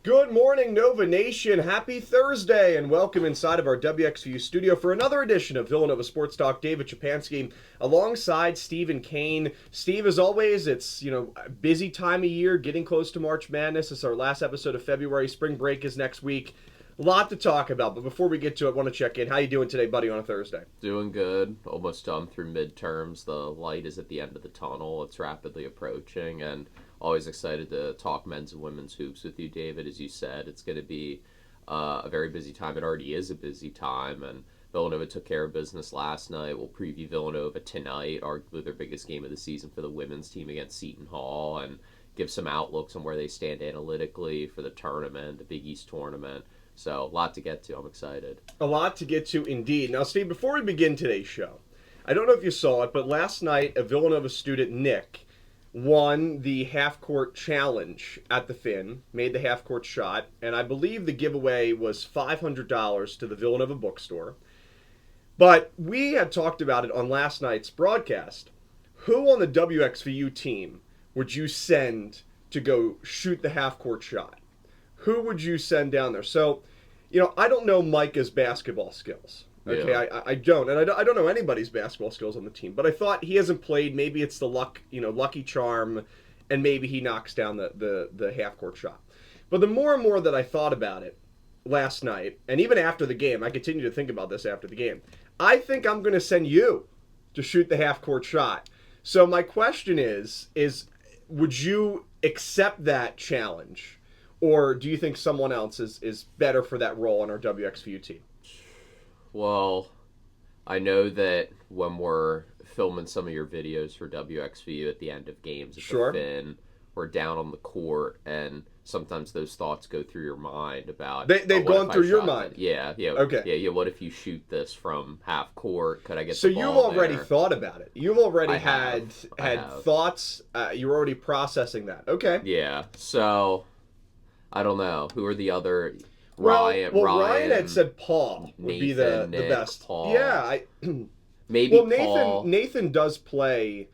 Good morning, Nova Nation. Happy Thursday, and welcome inside of our WXVU studio for another edition of Villanova Sports Talk. David Szczepanski alongside Steve and Cain. Steve, as always, it's a busy time of year, getting close to March Madness. It's our last episode of February. Spring break is next week. A lot to talk about, but before we get to it, I want to check in. How you doing today, buddy, on a Thursday? Doing good. Almost done through midterms. The light is at the end of the tunnel. It's rapidly approaching, and always excited to talk men's and women's hoops with you, David. As you said, it's going to be a very busy time. It already is a busy time, and Villanova took care of business last night. We'll preview Villanova tonight, arguably their biggest game of the season for the women's team against Seton Hall, and give some outlooks on where they stand analytically for the tournament, the Big East tournament. So, a lot to get to. I'm excited. A lot to get to, indeed. Now, Steve, before we begin today's show, I don't know if you saw it, but last night, a Villanova student, Nick, won the half-court challenge at the Finn, made the half-court shot, and I believe the giveaway was $500 to the Villanova bookstore. But we had talked about it on last night's broadcast. Who on the WXVU team would you send to go shoot the half-court shot? Who would you send down there? So, I don't know Micah's basketball skills. Okay, yeah. I don't, and I don't know anybody's basketball skills on the team. But I thought he hasn't played. Maybe it's the lucky charm, and maybe he knocks down the half court shot. But the more and more that I thought about it last night, and even after the game, I continue to think about this after the game. I think I'm going to send you to shoot the half court shot. So my question is would you accept that challenge? Or do you think someone else is better for that role on our WXVU team? Well, I know that when we're filming some of your videos for WXVU at the end of games at the Finn, we're down on the court, and sometimes those thoughts go through your mind about... They've gone through your mind? Yeah. Okay. Yeah, what if you shoot this from half court? Could I get the ball So you've already there? Thought about it. You've already had have. Thoughts. You're already processing that. Okay. Yeah, so... I don't know. Who are the other... Ryan had said Paul would be the best. Paul. Yeah. Maybe Paul. Nathan does play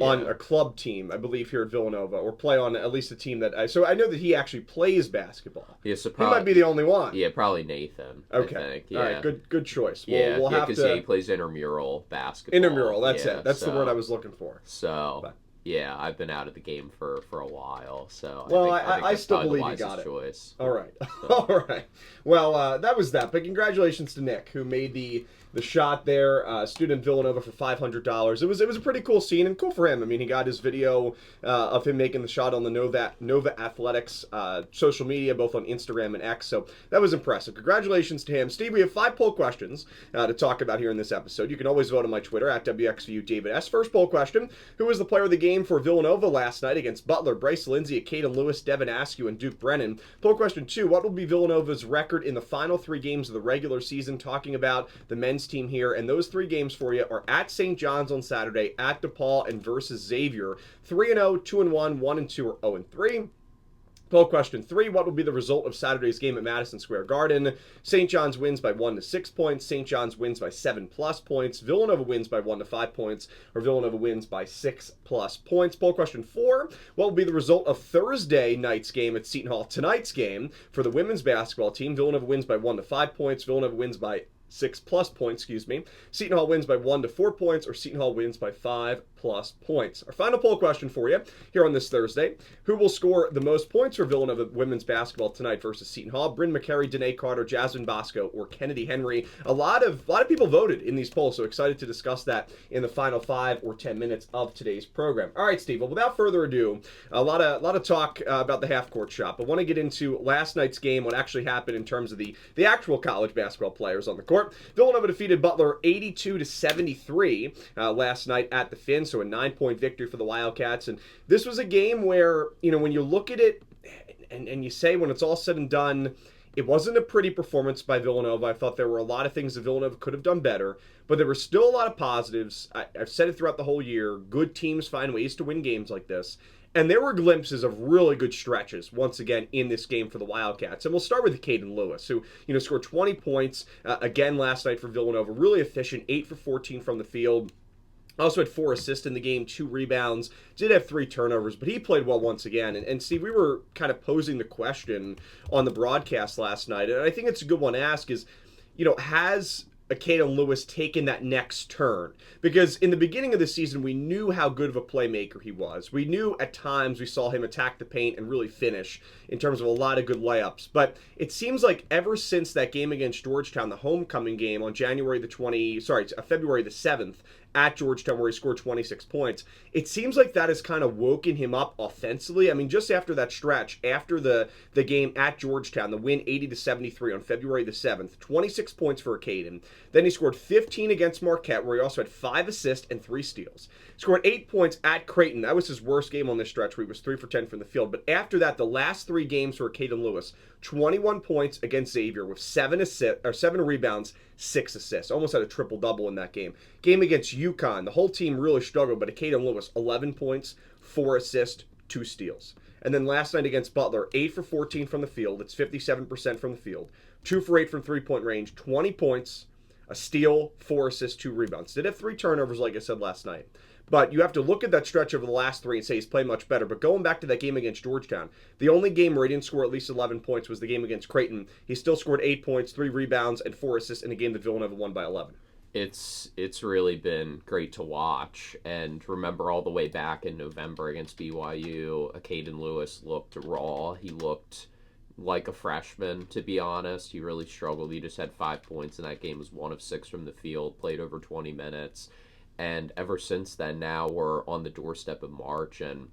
on a club team, I believe, here at Villanova, or play on at least a team that... So I know that he actually plays basketball. Yeah, so he might be the only one. Yeah, probably Nathan. Okay. I think. Yeah. All right, good choice. We'll have to... he plays intramural basketball. Intramural, that's it. That's the word I was looking for. Yeah, I've been out of the game for a while, so I still believe you got it. Choice. All right. All right. Well, that was that. But congratulations to Nick, who made the shot there. Student Villanova for $500. It was a pretty cool scene, and cool for him. I mean, he got his video of him making the shot on the Nova Athletics social media, both on Instagram and X. So that was impressive. Congratulations to him. Steve, we have 5 poll questions to talk about here in this episode. You can always vote on my Twitter at WXVU David S. First poll question: who was the player of the game for Villanova last night against Butler? Bryce Lindsay, Acaden Lewis, Devin Askew, and Duke Brennan. Poll question 2: what will be Villanova's record in the final 3 games of the regular season? Talking about the men's team here, and those 3 games for you are at St. John's on Saturday, at DePaul, and versus Xavier. 3-0, 2-1, 1-2, or 0-3. Poll question 3: what will be the result of Saturday's game at Madison Square Garden? St. John's wins by 1 to 6 points. St. John's wins by 7+ points. Villanova wins by 1 to 5 points. Or Villanova wins by 6+ points. Poll question 4: what will be the result of Thursday night's game at Seton Hall? Tonight's game for the women's basketball team. Villanova wins by 1 to 5 points. Villanova wins by 6+ points, Seton Hall wins by 1 to 4 points, or Seton Hall wins by 5+ points. Our final poll question for you here on this Thursday: who will score the most points for Villanova women's basketball tonight versus Seton Hall? Bryn McCary, Danae Carter, Jasmine Bosco, or Kennedy Henry? A lot of people voted in these polls, so excited to discuss that in the final 5 or 10 minutes of today's program. All right, Steve. Well, without further ado, a lot of talk about the half-court shot, but want to get into last night's game, what actually happened in terms of the actual college basketball players on the court. Villanova defeated Butler 82-73 last night at the Finn, so a 9-point victory for the Wildcats. And this was a game where, when you look at it and you say, when it's all said and done, it wasn't a pretty performance by Villanova. I thought there were a lot of things that Villanova could have done better, but there were still a lot of positives. I've said it throughout the whole year. Good teams find ways to win games like this. And there were glimpses of really good stretches, once again, in this game for the Wildcats. And we'll start with Acaden Lewis, who, scored 20 points again last night for Villanova. Really efficient, 8 for 14 from the field. Also had 4 assists in the game, 2 rebounds, did have 3 turnovers, but he played well once again. And Steve, we were kind of posing the question on the broadcast last night, and I think it's a good one to ask is, has Acaden Lewis taken that next turn? Because in the beginning of the season, we knew how good of a playmaker he was. We knew at times we saw him attack the paint and really finish in terms of a lot of good layups. But it seems like ever since that game against Georgetown, the homecoming game on February the 7th, at Georgetown where he scored 26 points. It seems like that has kind of woken him up offensively. I mean, just after that stretch, after the game at Georgetown, the win 80-73 on February the 7th, 26 points for Acaden. Then he scored 15 against Marquette, where he also had 5 assists and 3 steals. Scored 8 points at Creighton. That was his worst game on this stretch, where he was 3 for 10 from the field. But after that, the last 3 games for Acaden Lewis, 21 points against Xavier with 7 rebounds, 6 assists. Almost had a triple-double in that game. Game against UConn, the whole team really struggled, but Acaden Lewis, 11 points, 4 assists, 2 steals. And then last night against Butler, 8 for 14 from the field. It's 57% from the field. 2 for 8 from three-point range, 20 points, a steal, 4 assists, 2 rebounds. Did have 3 turnovers, like I said last night. But you have to look at that stretch over the last 3 and say he's played much better. But going back to that game against Georgetown, the only game where he didn't score at least 11 points was the game against Creighton. He still scored 8 points, 3 rebounds, and 4 assists in a game that Villanova won by 11. It's really been great to watch. And remember all the way back in November against BYU, Acaden Lewis looked raw. He looked like a freshman, to be honest. He really struggled. He just had 5 points in that game, was 1 of 6 from the field, played over 20 minutes. And ever since then, now we're on the doorstep of March, and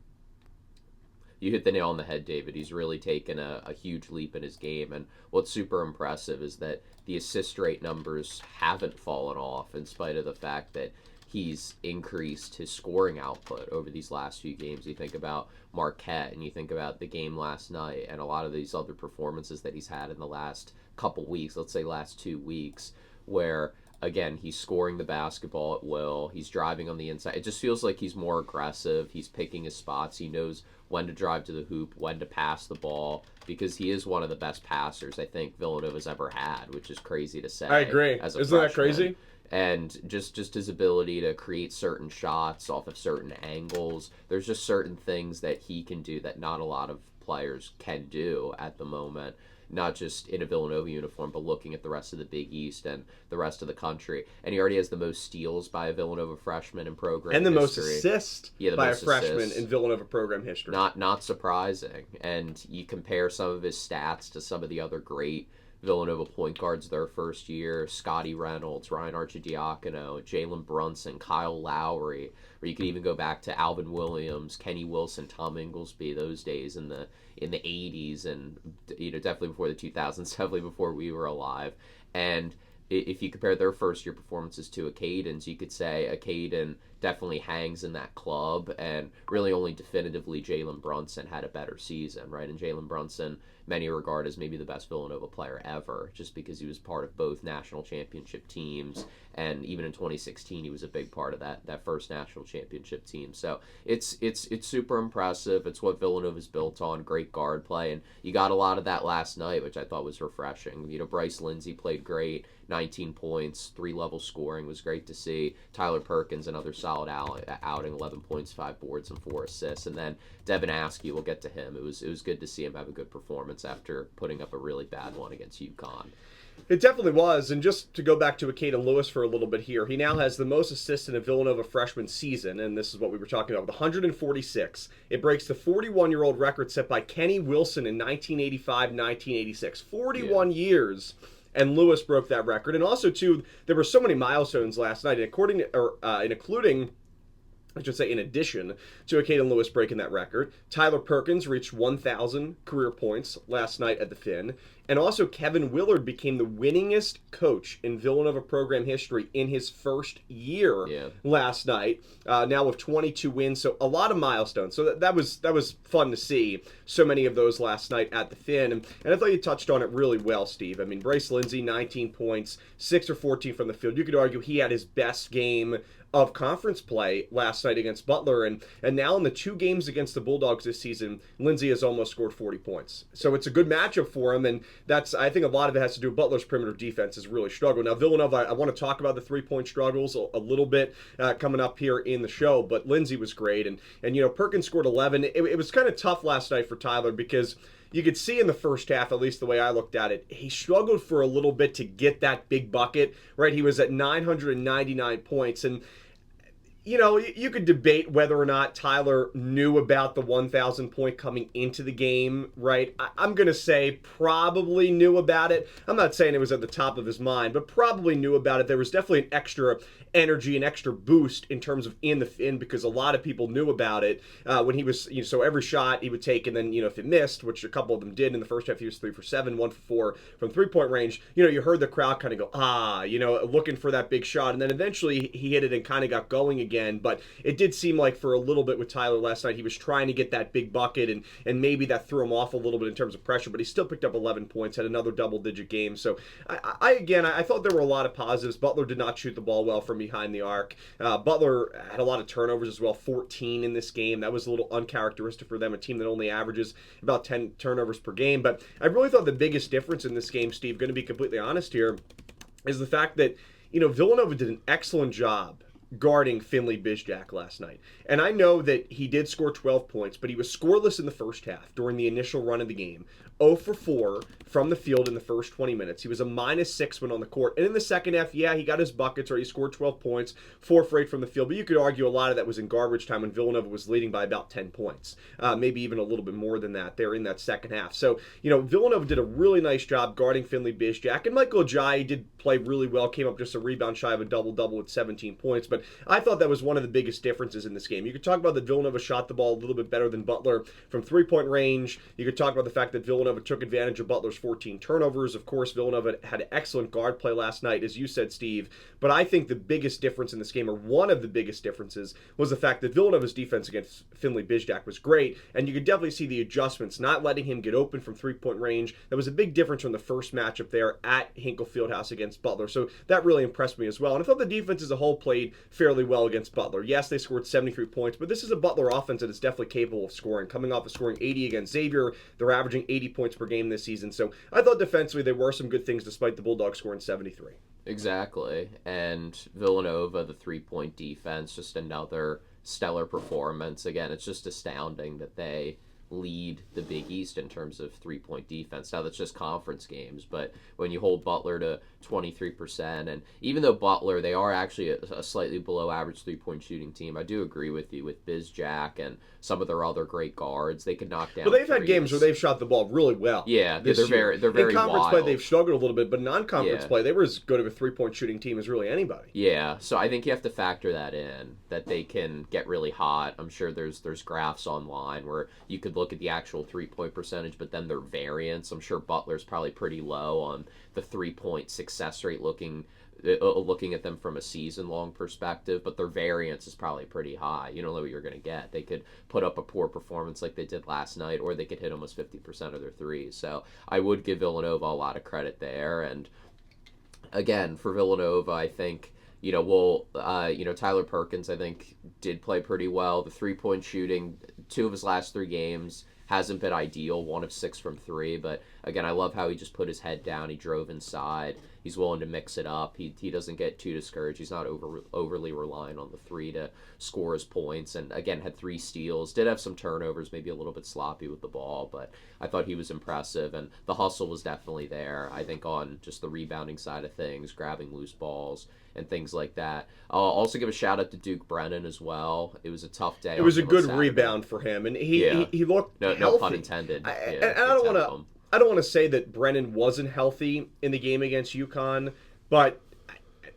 you hit the nail on the head, David. He's really taken a huge leap in his game, and what's super impressive is that the assist rate numbers haven't fallen off in spite of the fact that he's increased his scoring output over these last few games. You think about Marquette, and you think about the game last night, and a lot of these other performances that he's had in the last couple weeks, let's say last 2 weeks, where again, he's scoring the basketball at will. He's driving on the inside. It just feels like he's more aggressive. He's picking his spots. He knows when to drive to the hoop, when to pass the ball, because he is one of the best passers I think Villanova's ever had, which is crazy to say. I agree. Isn't that crazy? And just his ability to create certain shots off of certain angles. There's just certain things that he can do that not a lot of players can do at the moment. Not just in a Villanova uniform, but looking at the rest of the Big East and the rest of the country. And he already has the most steals by a Villanova freshman in program and the history. most assists by a freshman in Villanova program history. Not surprising. And you compare some of his stats to some of the other great Villanova point guards their first year, Scotty Reynolds, Ryan Arcidiacono, Jalen Brunson, Kyle Lowry, or you could even go back to Alvin Williams, Kenny Wilson, Tom Inglesby, those days in the 80s, and definitely before the 2000s, definitely before we were alive. And if you compare their first year performances to Acaden's, you could say Acaden definitely hangs in that club, and really only definitively Jalen Brunson had a better season, right? And Jalen Brunson, many regard as maybe the best Villanova player ever, just because he was part of both national championship teams, and even in 2016 he was a big part of that first national championship team. So it's super impressive. It's what Villanova's built on, great guard play, and you got a lot of that last night, which I thought was refreshing. Bryce Lindsey played great, 19 points, 3-level scoring was great to see. Tyler Perkins, another solid outing, 11 points, 5 boards, and 4 assists. And then Devin Askew, we'll get to him. It was good to see him have a good performance after putting up a really bad one against UConn. It definitely was, and just to go back to Acaden Lewis for a little bit here, he now has the most assists in a Villanova freshman season, and this is what we were talking about, with 146. It breaks the 41-year-old record set by Kenny Wilson in 1985-1986. 41 years, and Lewis broke that record. And also, too, there were so many milestones in addition to Acaden Lewis breaking that record, Tyler Perkins reached 1,000 career points last night at the Finn, and also Kevin Willard became the winningest coach in Villanova program history in his first year last night, now with 22 wins, so a lot of milestones. So that was fun to see, so many of those last night at the Finn, and I thought you touched on it really well, Steve. I mean, Bryce Lindsey, 19 points, 6 or 14 from the field. You could argue he had his best game of conference play last night against Butler, and now in the 2 games against the Bulldogs this season, Lindsay has almost scored 40 points. So it's a good matchup for him, and that's, I think a lot of it has to do with Butler's perimeter defense has really struggled. Now Villanova, I want to talk about the 3-point struggles a little bit coming up here in the show, but Lindsay was great, and Perkins scored 11. It was kind of tough last night for Tyler because you could see in the first half, at least the way I looked at it, he struggled for a little bit to get that big bucket, right? He was at 999 points, and you could debate whether or not Tyler knew about the 1,000 point coming into the game, right? I'm going to say probably knew about it. I'm not saying it was at the top of his mind, but probably knew about it. There was definitely an extra energy, an extra boost in terms of in the fin because a lot of people knew about it when he was, so every shot he would take, and then, if it missed, which a couple of them did in the first half, he was 3 for 7, 1 for 4 from 3-point range. You heard the crowd kind of go, looking for that big shot, and then eventually he hit it and kind of got going again. But it did seem like for a little bit with Tyler last night, he was trying to get that big bucket, and maybe that threw him off a little bit in terms of pressure, but he still picked up 11 points, had another double-digit game. So I thought there were a lot of positives. Butler did not shoot the ball well from behind the arc. Butler had a lot of turnovers as well, 14 in this game. That was a little uncharacteristic for them, a team that only averages about 10 turnovers per game. But I really thought the biggest difference in this game, Steve, going to be completely honest here, is the fact that, Villanova did an excellent job guarding Finley Bizjack last night. And I know that he did score 12 points, but he was scoreless in the first half during the initial run of the game. 0 for 4 from the field in the first 20 minutes. He was a -6 when on the court. And in the second half, yeah, he got his buckets, or he scored 12 points, 4 for 8 from the field. But you could argue a lot of that was in garbage time when Villanova was leading by about 10 points. Maybe even a little bit more than that there in that second half. So, Villanova did a really nice job guarding Finley Bizjack. And Michael Ajayi did play really well, came up just a rebound shy of a double-double with 17 points. But I thought that was one of the biggest differences in this game. You could talk about that Villanova shot the ball a little bit better than Butler from 3-point range. You could talk about the fact that Villanova took advantage of Butler's 14 turnovers. Of course, Villanova had excellent guard play last night, as you said, Steve. But I think the biggest difference in this game, or one of the biggest differences, was the fact that Villanova's defense against Finley Bizjack was great. And you could definitely see the adjustments, not letting him get open from 3-point range. That was a big difference from the first matchup there at Hinkle Fieldhouse against Butler. So that really impressed me as well. And I thought the defense as a whole played fairly well against Butler. Yes, they scored 73 points, but this is a Butler offense that is definitely capable of scoring. Coming off of scoring 80 against Xavier, they're averaging 80 points per game this season. So I thought defensively there were some good things despite the Bulldogs scoring 73. Exactly. And Villanova, the 3-point defense, just another stellar performance. Again, it's just astounding that they lead the Big East in terms of 3-point defense. Now, that's just conference games, but when you hold Butler to 23%, and even though Butler, they are actually a slightly below average 3-point shooting team, I do agree with you with Bizjack and some of their other great guards. They could knock down. But they've had games where they've shot the ball really well. Yeah, they're very in conference wild. play they've struggled a little bit, but non-conference play they were as good of a 3-point shooting team as really anybody. Yeah, so I think you have to factor that in, that they can get really hot. I'm sure there's graphs online where you could look at the actual 3-point percentage, but then their variance. I'm sure Butler's probably pretty low on the 3-point success rate looking at them from a season-long perspective, but their variance is probably pretty high. You don't know what you're going to get. They could put up a poor performance like they did last night, or they could hit almost 50% of their threes. So I would give Villanova a lot of credit there. And again, for Villanova, I think, Tyler Perkins, I think, did play pretty well. The 3-point shooting, 2 of his last 3 games, hasn't been ideal, 1 of 6 from 3, but again, I love how he just put his head down, he drove inside, he's willing to mix it up, he doesn't get too discouraged, he's not overly reliant on the 3 to score his points, and again, had 3 steals, did have some turnovers, maybe a little bit sloppy with the ball, but I thought he was impressive, and the hustle was definitely there, I think on just the rebounding side of things, grabbing loose balls, and things like that. I'll also give a shout out to Duke Brennan as well. It was a tough day. It was a good rebound for him, and he looked healthy. No pun intended. And I don't want to say that Brennan wasn't healthy in the game against UConn, but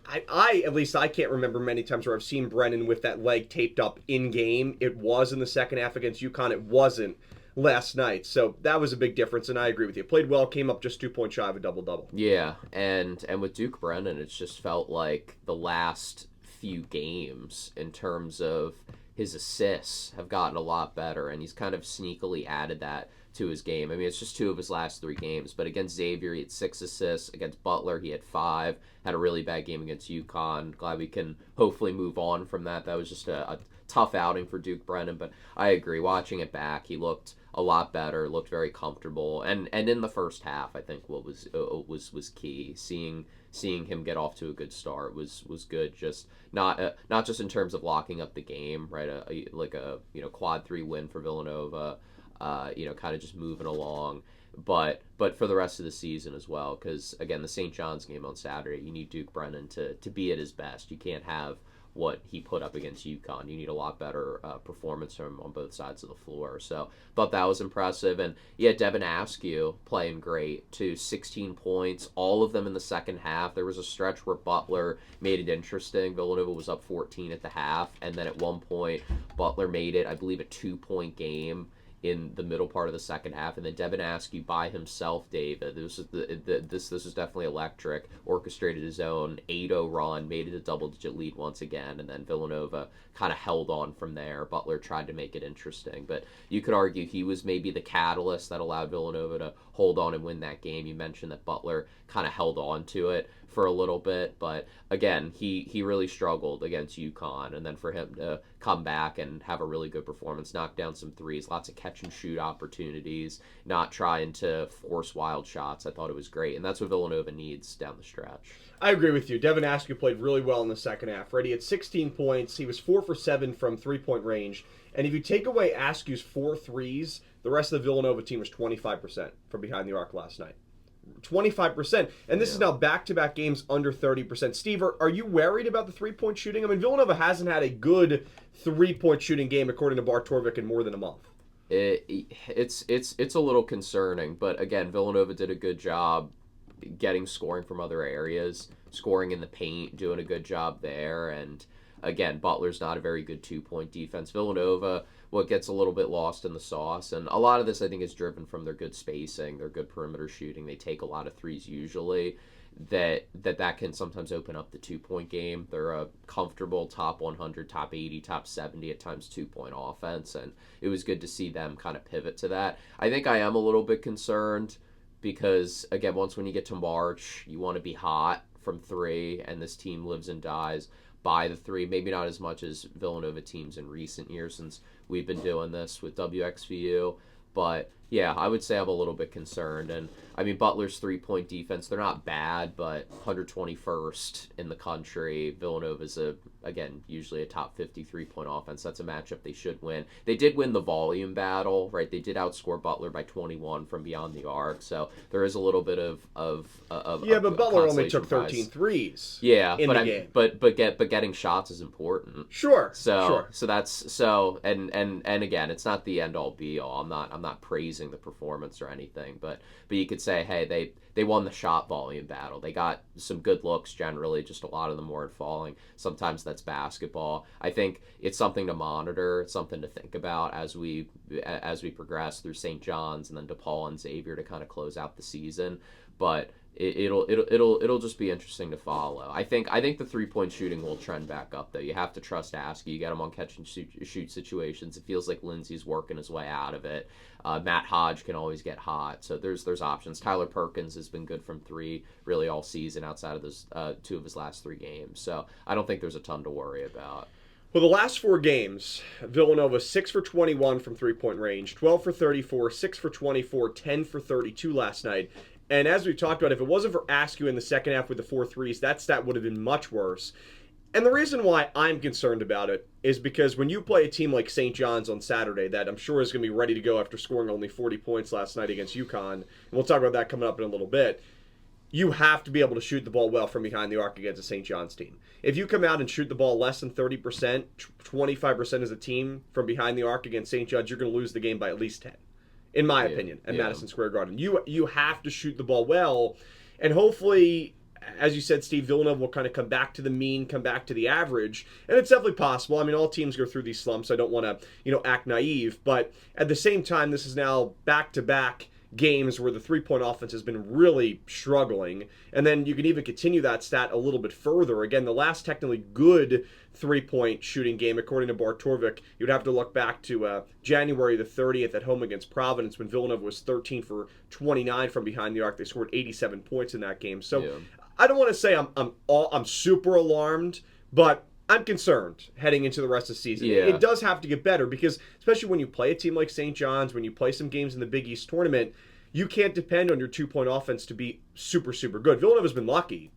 I at least I can't remember many times where I've seen Brennan with that leg taped up in game. It was in the second half against UConn. It wasn't last night. So that was a big difference, and I agree with you. Played well, came up just 2 points shy of a double-double. Yeah, and with Duke Brennan, it's just felt like the last few games in terms of his assists have gotten a lot better, and he's kind of sneakily added that to his game. I mean, it's just 2 of his last 3 games. But against Xavier, he had 6 assists. Against Butler, he had 5. Had a really bad game against UConn. Glad we can hopefully move on from that. That was just a tough outing for Duke Brennan. But I agree. Watching it back, he looked a lot better. Looked very comfortable. And in the first half, I think what was key. Seeing him get off to a good start was good. Just not just in terms of locking up the game, right? Like a quad 3 win for Villanova. Kind of just moving along, but for the rest of the season as well. Because again, the St. John's game on Saturday, you need Duke Brennan to be at his best. You can't have what he put up against UConn. You need a lot better performance from him on both sides of the floor. So thought that was impressive. And yeah, Devin Askew playing great too. 16 points, all of them in the second half. There was a stretch where Butler made it interesting. Villanova was up 14 at the half, and then at one point Butler made it, I believe, a 2-point game in the middle part of the second half, and then Devin Askew by himself, David. This was definitely electric. Orchestrated his own 8-0 run, made it a double-digit lead once again, and then Villanova kind of held on from there. Butler tried to make it interesting, but you could argue he was maybe the catalyst that allowed Villanova to hold on and win that game. You mentioned that Butler kind of held on to it for a little bit, but again, he really struggled against UConn, and then for him to come back and have a really good performance, knock down some threes, lots of catch and shoot opportunities, not trying to force wild shots. I thought it was great, and that's what Villanova needs down the stretch. I agree with you. Devin Askew played really well in the second half. Right? He had 16 points. He was 4 for 7 from 3-point range. And if you take away Askew's 4 threes, the rest of the Villanova team was 25% from behind the arc last night. 25%. And this is now back-to-back games under 30%. Steve, are you worried about the three-point shooting? I mean, Villanova hasn't had a good three-point shooting game, according to Bart Torvik, in more than a month. It's a little concerning, but again, Villanova did a good job getting scoring from other areas, scoring in the paint, doing a good job there, and again, Butler's not a very good 2-point defense. Villanova, what gets a little bit lost in the sauce, and a lot of this I think is driven from their good spacing, their good perimeter shooting. They take a lot of threes usually. That can sometimes open up the 2-point game. They're a comfortable top 100, top 80, top 70 at times 2-point offense, and it was good to see them kind of pivot to that. I think I am a little bit concerned because, again, when you get to March, you want to be hot from 3, and this team lives and dies by the 3. Maybe not as much as Villanova teams in recent years since we've been doing this with WXVU, but yeah, I would say I'm a little bit concerned. And I mean, Butler's 3-point defense, they're not bad, but 121st in the country. Villanova's again, usually a top 50 3-point offense. That's a matchup they should win. They did win the volume battle, right? They did outscore Butler by 21 from beyond the arc. So there is a little bit of but Butler only took 13 threes. Yeah, in the game. But getting shots is important. Sure. So that's and again, it's not the end all be all. I'm not praising the performance or anything, but you could say, hey, they won the shot volume battle. They got some good looks generally, just a lot of them weren't falling. Sometimes that's basketball. I think it's something to monitor. It's something to think about as we progress through St. John's and then DePaul and Xavier to kind of close out the season. But it'll just be interesting to follow. I think the 3-point shooting will trend back up though. You have to trust Askew. You get him on catch and shoot situations. It feels like Lindsey's working his way out of it. Matt Hodge can always get hot, so there's options. Tyler Perkins has been good from 3 really all season outside of those 2 of his last 3 games. So I don't think there's a ton to worry about. Well, the last 4 games, Villanova 6 for 21 from 3-point range, 12 for 34, 6 for 24, 10 for 32 last night. And as we talked about, if it wasn't for Askew in the second half with the 4 threes, that stat would have been much worse. And the reason why I'm concerned about it is because when you play a team like St. John's on Saturday, that I'm sure is going to be ready to go after scoring only 40 points last night against UConn, and we'll talk about that coming up in a little bit, you have to be able to shoot the ball well from behind the arc against a St. John's team. If you come out and shoot the ball less than 30%, 25% as a team from behind the arc against St. John's, you're going to lose the game by at least 10. In my opinion, at Madison Square Garden. You have to shoot the ball well, and hopefully, as you said, Steve, Villanova will kind of come back to the mean, come back to the average, and it's definitely possible. I mean, all teams go through these slumps. I don't want to, act naive, but at the same time, this is now back-to-back games where the three-point offense has been really struggling. And then you can even continue that stat a little bit further. Again, the last technically good three-point shooting game, according to Bartorvik, you'd have to look back to January the 30th at home against Providence when Villanova was 13 for 29 from behind the arc. They scored 87 points in that game. So I don't want to say I'm super alarmed, but I'm concerned heading into the rest of the season. Yeah. It does have to get better because, especially when you play a team like St. John's, when you play some games in the Big East tournament, you can't depend on your two-point offense to be super, super good. Villanova's been lucky.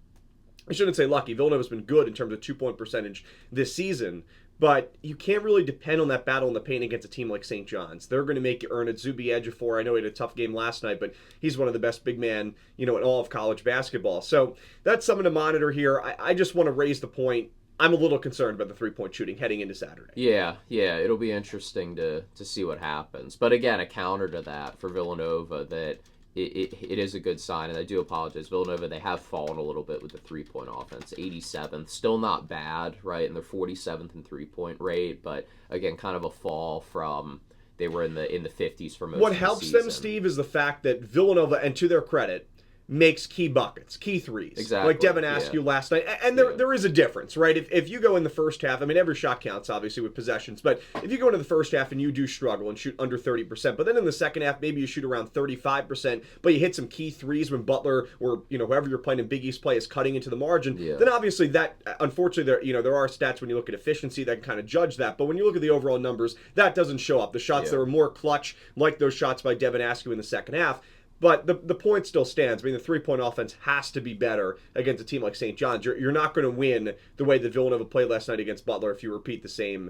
I shouldn't say lucky. Villanova's been good in terms of two-point percentage this season, but you can't really depend on that battle in the paint against a team like St. John's. They're going to make you earn it. Zuby Ejiofor, I know he had a tough game last night, but he's one of the best big men, in all of college basketball. So that's something to monitor here. I just want to raise the point. I'm a little concerned about the three-point shooting heading into Saturday. Yeah, it'll be interesting to see what happens. But again, a counter to that for Villanova that it is a good sign, and I do apologize. Villanova, they have fallen a little bit with the three-point offense. 87th, still not bad, right? And they're 47th in three-point rate, but again, kind of a fall from they were in the 50s for most of the season. What helps them, Steve, is the fact that Villanova, and to their credit, makes key buckets, key threes. Exactly. Like Devin asked you last night. And there is a difference, right? If you go in the first half, I mean, every shot counts, obviously, with possessions. But if you go into the first half and you do struggle and shoot under 30%, but then in the second half, maybe you shoot around 35%, but you hit some key threes when Butler or, whoever you're playing in Big East play is cutting into the margin, then obviously that, unfortunately, there are stats when you look at efficiency that can kind of judge that. But when you look at the overall numbers, that doesn't show up. The shots that are more clutch, like those shots by Devin Askew in the second half, but the point still stands. I mean, the three-point offense has to be better against a team like St. John's. You're not going to win the way that Villanova played last night against Butler if you repeat the same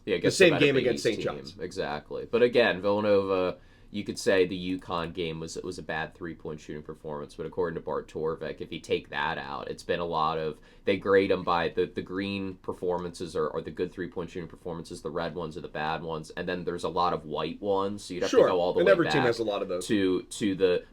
game against St. John's. Exactly. But again, Villanova, you could say the UConn game was a bad three-point shooting performance, but according to Bartorvik, if you take that out, it's been a lot of, they grade them by the green performances are the good three-point shooting performances, the red ones are the bad ones, and then there's a lot of white ones, so you'd have to go all the way back. And every team has a lot of those.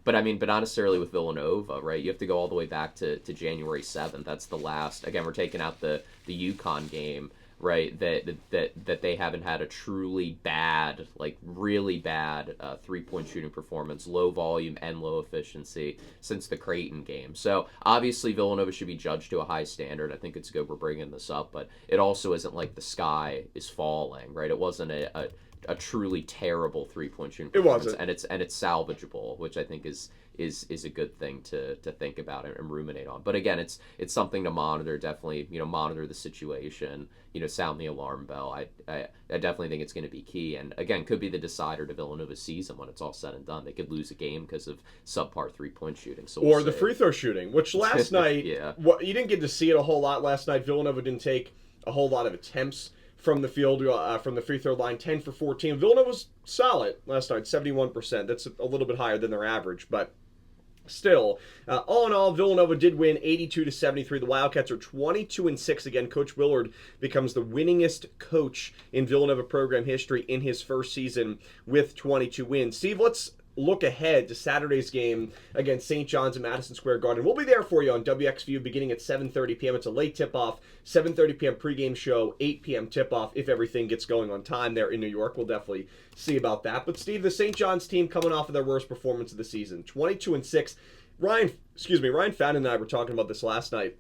But not necessarily with Villanova, right? You have to go all the way back to January 7th. That's the last, again, we're taking out the UConn game, right, that they haven't had a truly bad, like really bad three-point shooting performance, low volume and low efficiency since the Creighton game. So obviously Villanova should be judged to a high standard. I think it's good we're bringing this up, but it also isn't like the sky is falling, right? It wasn't a truly terrible three-point shooting performance. It wasn't. And it's salvageable, which I think is a good thing to think about and ruminate on. But again, it's something to monitor. Definitely, monitor the situation. Sound the alarm bell. I definitely think it's going to be key. And again, could be the decider to Villanova's season when it's all said and done. They could lose a game because of subpar three-point shooting. So or the free throw shooting, which last night, you didn't get to see it a whole lot last night. Villanova didn't take a whole lot of attempts from the field, from the free throw line, 10 for 14. Villanova was solid last night, 71%. That's a little bit higher than their average, but still, all in all, Villanova did win 82-73. The Wildcats are 22-6 again. Coach Willard becomes the winningest coach in Villanova program history in his first season with 22 wins. Steve, let's look ahead to Saturday's game against St. John's at Madison Square Garden. We'll be there for you on WXVU beginning at 7:30 p.m. It's a late tip-off, 7:30 p.m. pregame show, 8 p.m. tip-off. If everything gets going on time there in New York, we'll definitely see about that. But Steve, the St. John's team coming off of their worst performance of the season, 22-6. Ryan Fadden and I were talking about this last night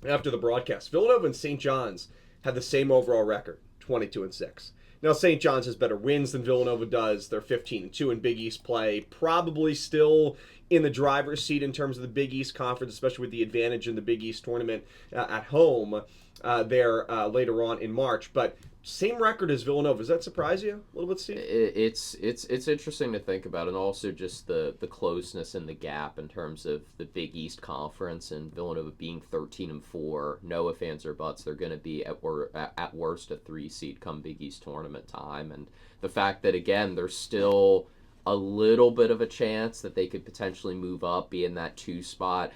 after the broadcast. Villanova and St. John's had the same overall record, 22-6. Now, St. John's has better wins than Villanova does. They're 15-2 in Big East play. Probably still in the driver's seat in terms of the Big East Conference, especially with the advantage in the Big East tournament at home there later on in March. But same record as Villanova. Does that surprise you a little bit, Steve? It's interesting to think about, and also just the closeness and the gap in terms of the Big East Conference and Villanova being 13-4. No ifs, ands, or buts. They're going to be at worst a 3 seed come Big East tournament time, and the fact that again there's still a little bit of a chance that they could potentially move up, be in that 2 spot.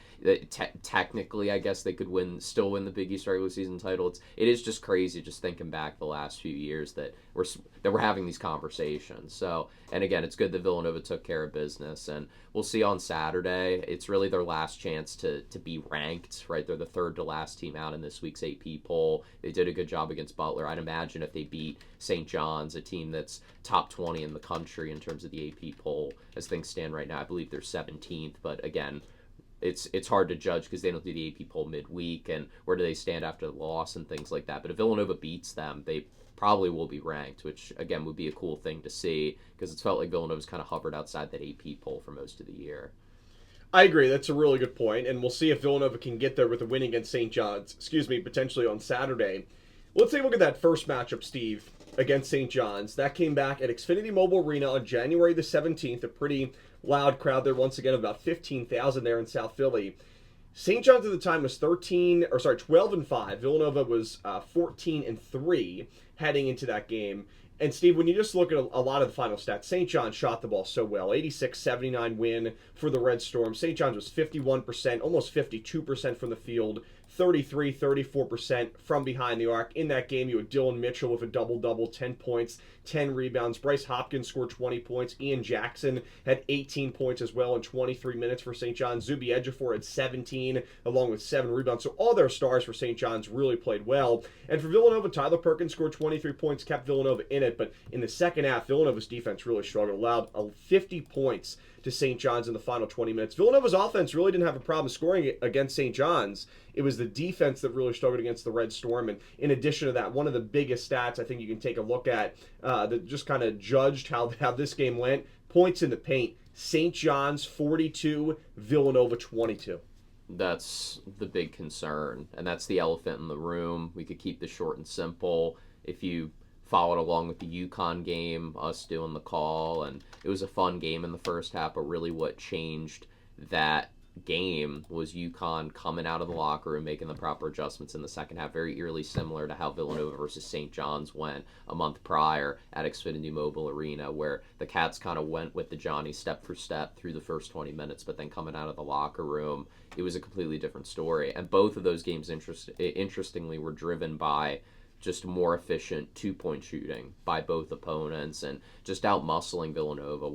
Technically, I guess they could still win the Big East regular season title. It is just crazy just thinking back the last few years that we're having these conversations. So, and again, it's good that Villanova took care of business, and we'll see on Saturday. It's really their last chance to be ranked, right? They're the third to last team out in this week's AP poll. They did a good job against Butler. I'd imagine if they beat St. John's, a team that's top 20 in the country in terms of the AP poll as things stand right now. I believe they're 17th, but again, it's hard to judge because they don't do the AP poll midweek, and where do they stand after the loss and things like that. But if Villanova beats them, they probably will be ranked, which again would be a cool thing to see because it's felt like Villanova's kind of hovered outside that AP poll for most of the year. I agree. That's a really good point, and we'll see if Villanova can get there with a win against St. John's, potentially on Saturday. Let's take a look at that first matchup, Steve, against St. John's. That came back at Xfinity Mobile Arena on January the 17th, a pretty loud crowd there once again, about 15,000 there in South Philly. St. John's at the time was 12-5. Villanova was 14-3 heading into that game. And Steve, when you just look at a lot of the final stats, St. John's shot the ball so well. 86-79 win for the Red Storm. St. John's was 51%, almost 52% from the field, 34% from behind the arc. In that game, you had Dylan Mitchell with a double-double, 10 points, 10 rebounds. Bryce Hopkins scored 20 points. Ian Jackson had 18 points as well in 23 minutes for St. John's. Zuby Ejiofor had 17, along with 7 rebounds. So all their stars for St. John's really played well. And for Villanova, Tyler Perkins scored 23 points, kept Villanova in it. But in the second half, Villanova's defense really struggled, allowed 50 points to St. John's in the final 20 minutes. Villanova's offense really didn't have a problem scoring against St. John's. It was the defense that really struggled against the Red Storm. And in addition to that, one of the biggest stats I think you can take a look at that just kind of judged how this game went, points in the paint. St. John's 42, Villanova 22. That's the big concern, and that's the elephant in the room. We could keep this short and simple. If you followed along with the UConn game, us doing the call, and it was a fun game in the first half, but really what changed that game was UConn coming out of the locker room, making the proper adjustments in the second half, very eerily similar to how Villanova versus St. John's went a month prior at Xfinity Mobile Arena, where the Cats kind of went with the Johnny step for step through the first 20 minutes, but then coming out of the locker room, it was a completely different story. And both of those games, interestingly, were driven by just more efficient two-point shooting by both opponents and just out-muscling Villanova.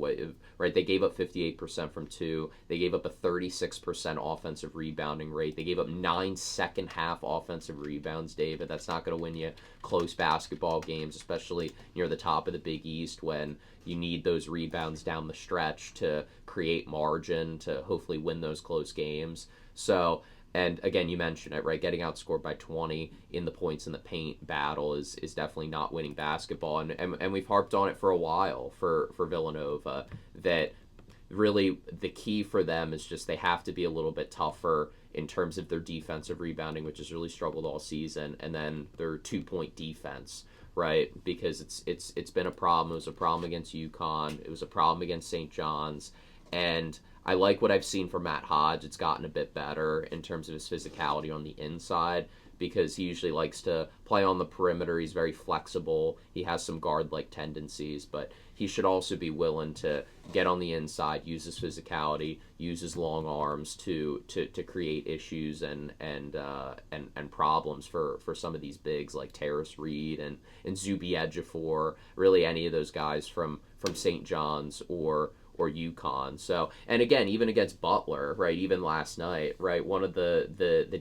Right, they gave up 58% from two. They gave up a 36% offensive rebounding rate. They gave up 9 second-half offensive rebounds, David. That's not going to win you close basketball games, especially near the top of the Big East when you need those rebounds down the stretch to create margin to hopefully win those close games. So, and again, you mentioned it, right? Getting outscored by 20 in the points in the paint battle is definitely not winning basketball. And we've harped on it for a while for Villanova, that really the key for them is just they have to be a little bit tougher in terms of their defensive rebounding, which has really struggled all season, and then their 2-point defense, right? Because it's been a problem. It was a problem against UConn. It was a problem against St. John's. And I like what I've seen from Matt Hodge. It's gotten a bit better in terms of his physicality on the inside because he usually likes to play on the perimeter. He's very flexible. He has some guard-like tendencies, but he should also be willing to get on the inside, use his physicality, use his long arms to create issues and problems for some of these bigs like Terrace Reed and Zuby Ejiofor, really any of those guys from St. John's or UConn. So, and again, even against Butler, right, even last night, right, one of the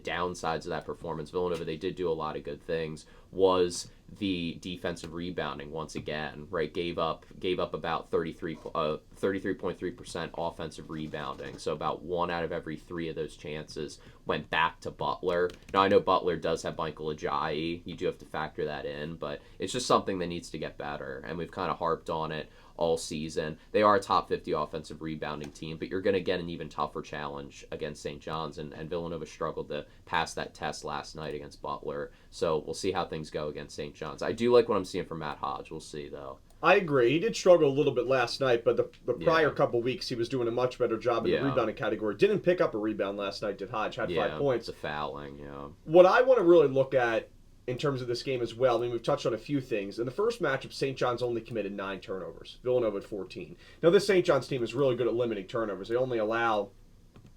downsides of that performance, Villanova, they did do a lot of good things, was the defensive rebounding once again, right, gave up about 33.3% offensive rebounding. So about 1 out of every 3 of those chances went back to Butler. Now, I know Butler does have Michael Ajayi. You do have to factor that in, but it's just something that needs to get better, and we've kind of harped on it all season. They are a top 50 offensive rebounding team, but you're going to get an even tougher challenge against St. John's, and Villanova struggled to pass that test last night against Butler. So we'll see how things go against St. John's. I do like what I'm seeing from Matt Hodge. We'll see, though. I agree. He did struggle a little bit last night, but the prior couple weeks he was doing a much better job in the rebounding category. Didn't pick up a rebound last night, did Hodge. Had 5 points. It's a fouling, What I want to really look at in terms of this game as well, I mean, we've touched on a few things. In the first matchup, St. John's only committed 9 turnovers. Villanova had 14. Now, this St. John's team is really good at limiting turnovers. They only allow,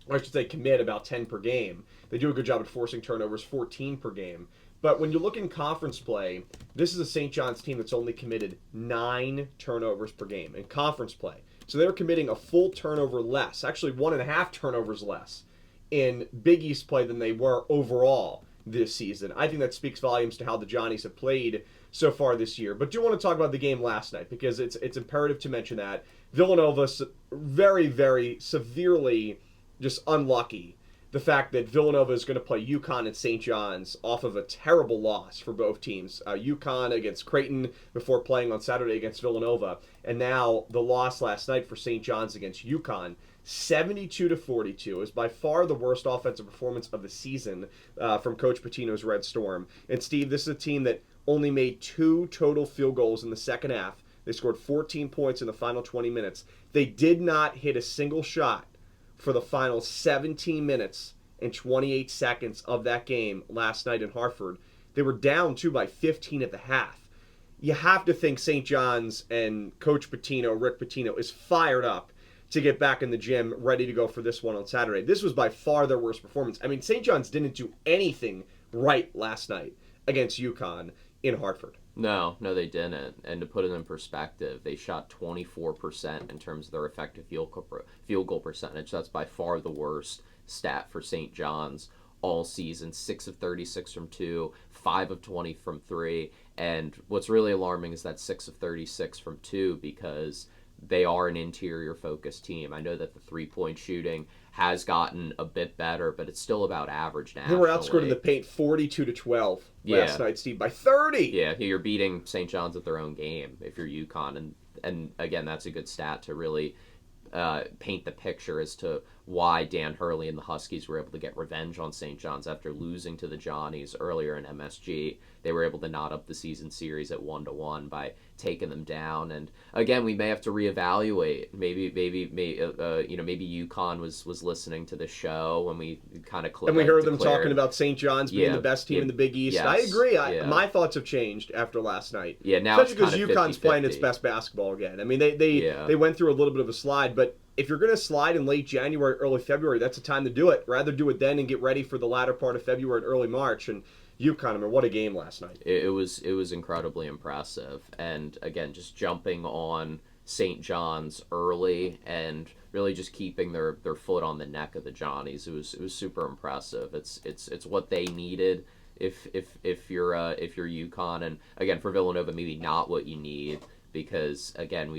or I should say, commit about 10 per game. They do a good job at forcing turnovers, 14 per game. But when you look in conference play, this is a St. John's team that's only committed 9 turnovers per game in conference play. So they're committing a full turnover less, actually 1.5 turnovers less in Big East play than they were overall this season. I think that speaks volumes to how the Johnnies have played so far this year. But do want to talk about the game last night because it's imperative to mention that Villanova very, very severely just unlucky. The fact that Villanova is going to play UConn and St. John's off of a terrible loss for both teams. UConn against Creighton before playing on Saturday against Villanova. And now the loss last night for St. John's against UConn. 72-42 is by far the worst offensive performance of the season from Coach Pitino's Red Storm. And Steve, this is a team that only made 2 total field goals in the second half. They scored 14 points in the final 20 minutes. They did not hit a single shot for the final 17 minutes and 28 seconds of that game last night in Hartford. They were down, too, by 15 at the half. You have to think St. John's and Coach Pitino, Rick Pitino, is fired up to get back in the gym, ready to go for this one on Saturday. This was by far their worst performance. I mean, St. John's didn't do anything right last night against UConn in Hartford. No, they didn't. And to put it in perspective, they shot 24% in terms of their effective field goal percentage. That's by far the worst stat for St. John's all season. 6 of 36 from 2, 5 of 20 from 3. And what's really alarming is that 6 of 36 from 2 because they are an interior-focused team. I know that the three-point shooting has gotten a bit better, but it's still about average now. They were outscored in the paint 42-12 last night, Steve, by 30. Yeah, you're beating St. John's at their own game if you're UConn. And again, that's a good stat to really paint the picture as to why Dan Hurley and the Huskies were able to get revenge on St. John's after losing to the Johnnies earlier in MSG. They were able to knot up the season series at 1-1 by taking them down. And again, we may have to reevaluate. Maybe UConn was listening to the show when we kind of and we heard them talking about St. John's being the best team in the Big East. Yes, I agree. My thoughts have changed after last night. Yeah, now especially it's because UConn's 50-50. playing its best basketball again. I mean, they went through a little bit of a slide, but if you're going to slide in late January, early February, that's the time to do it. Rather do it then and get ready for the latter part of February and early March. And UConn, I mean, what a game last night. It was incredibly impressive. And again, just jumping on St. John's early and really just keeping their foot on the neck of the Johnnies. It was super impressive. It's what they needed if you're UConn, and again for Villanova maybe not what you need, because again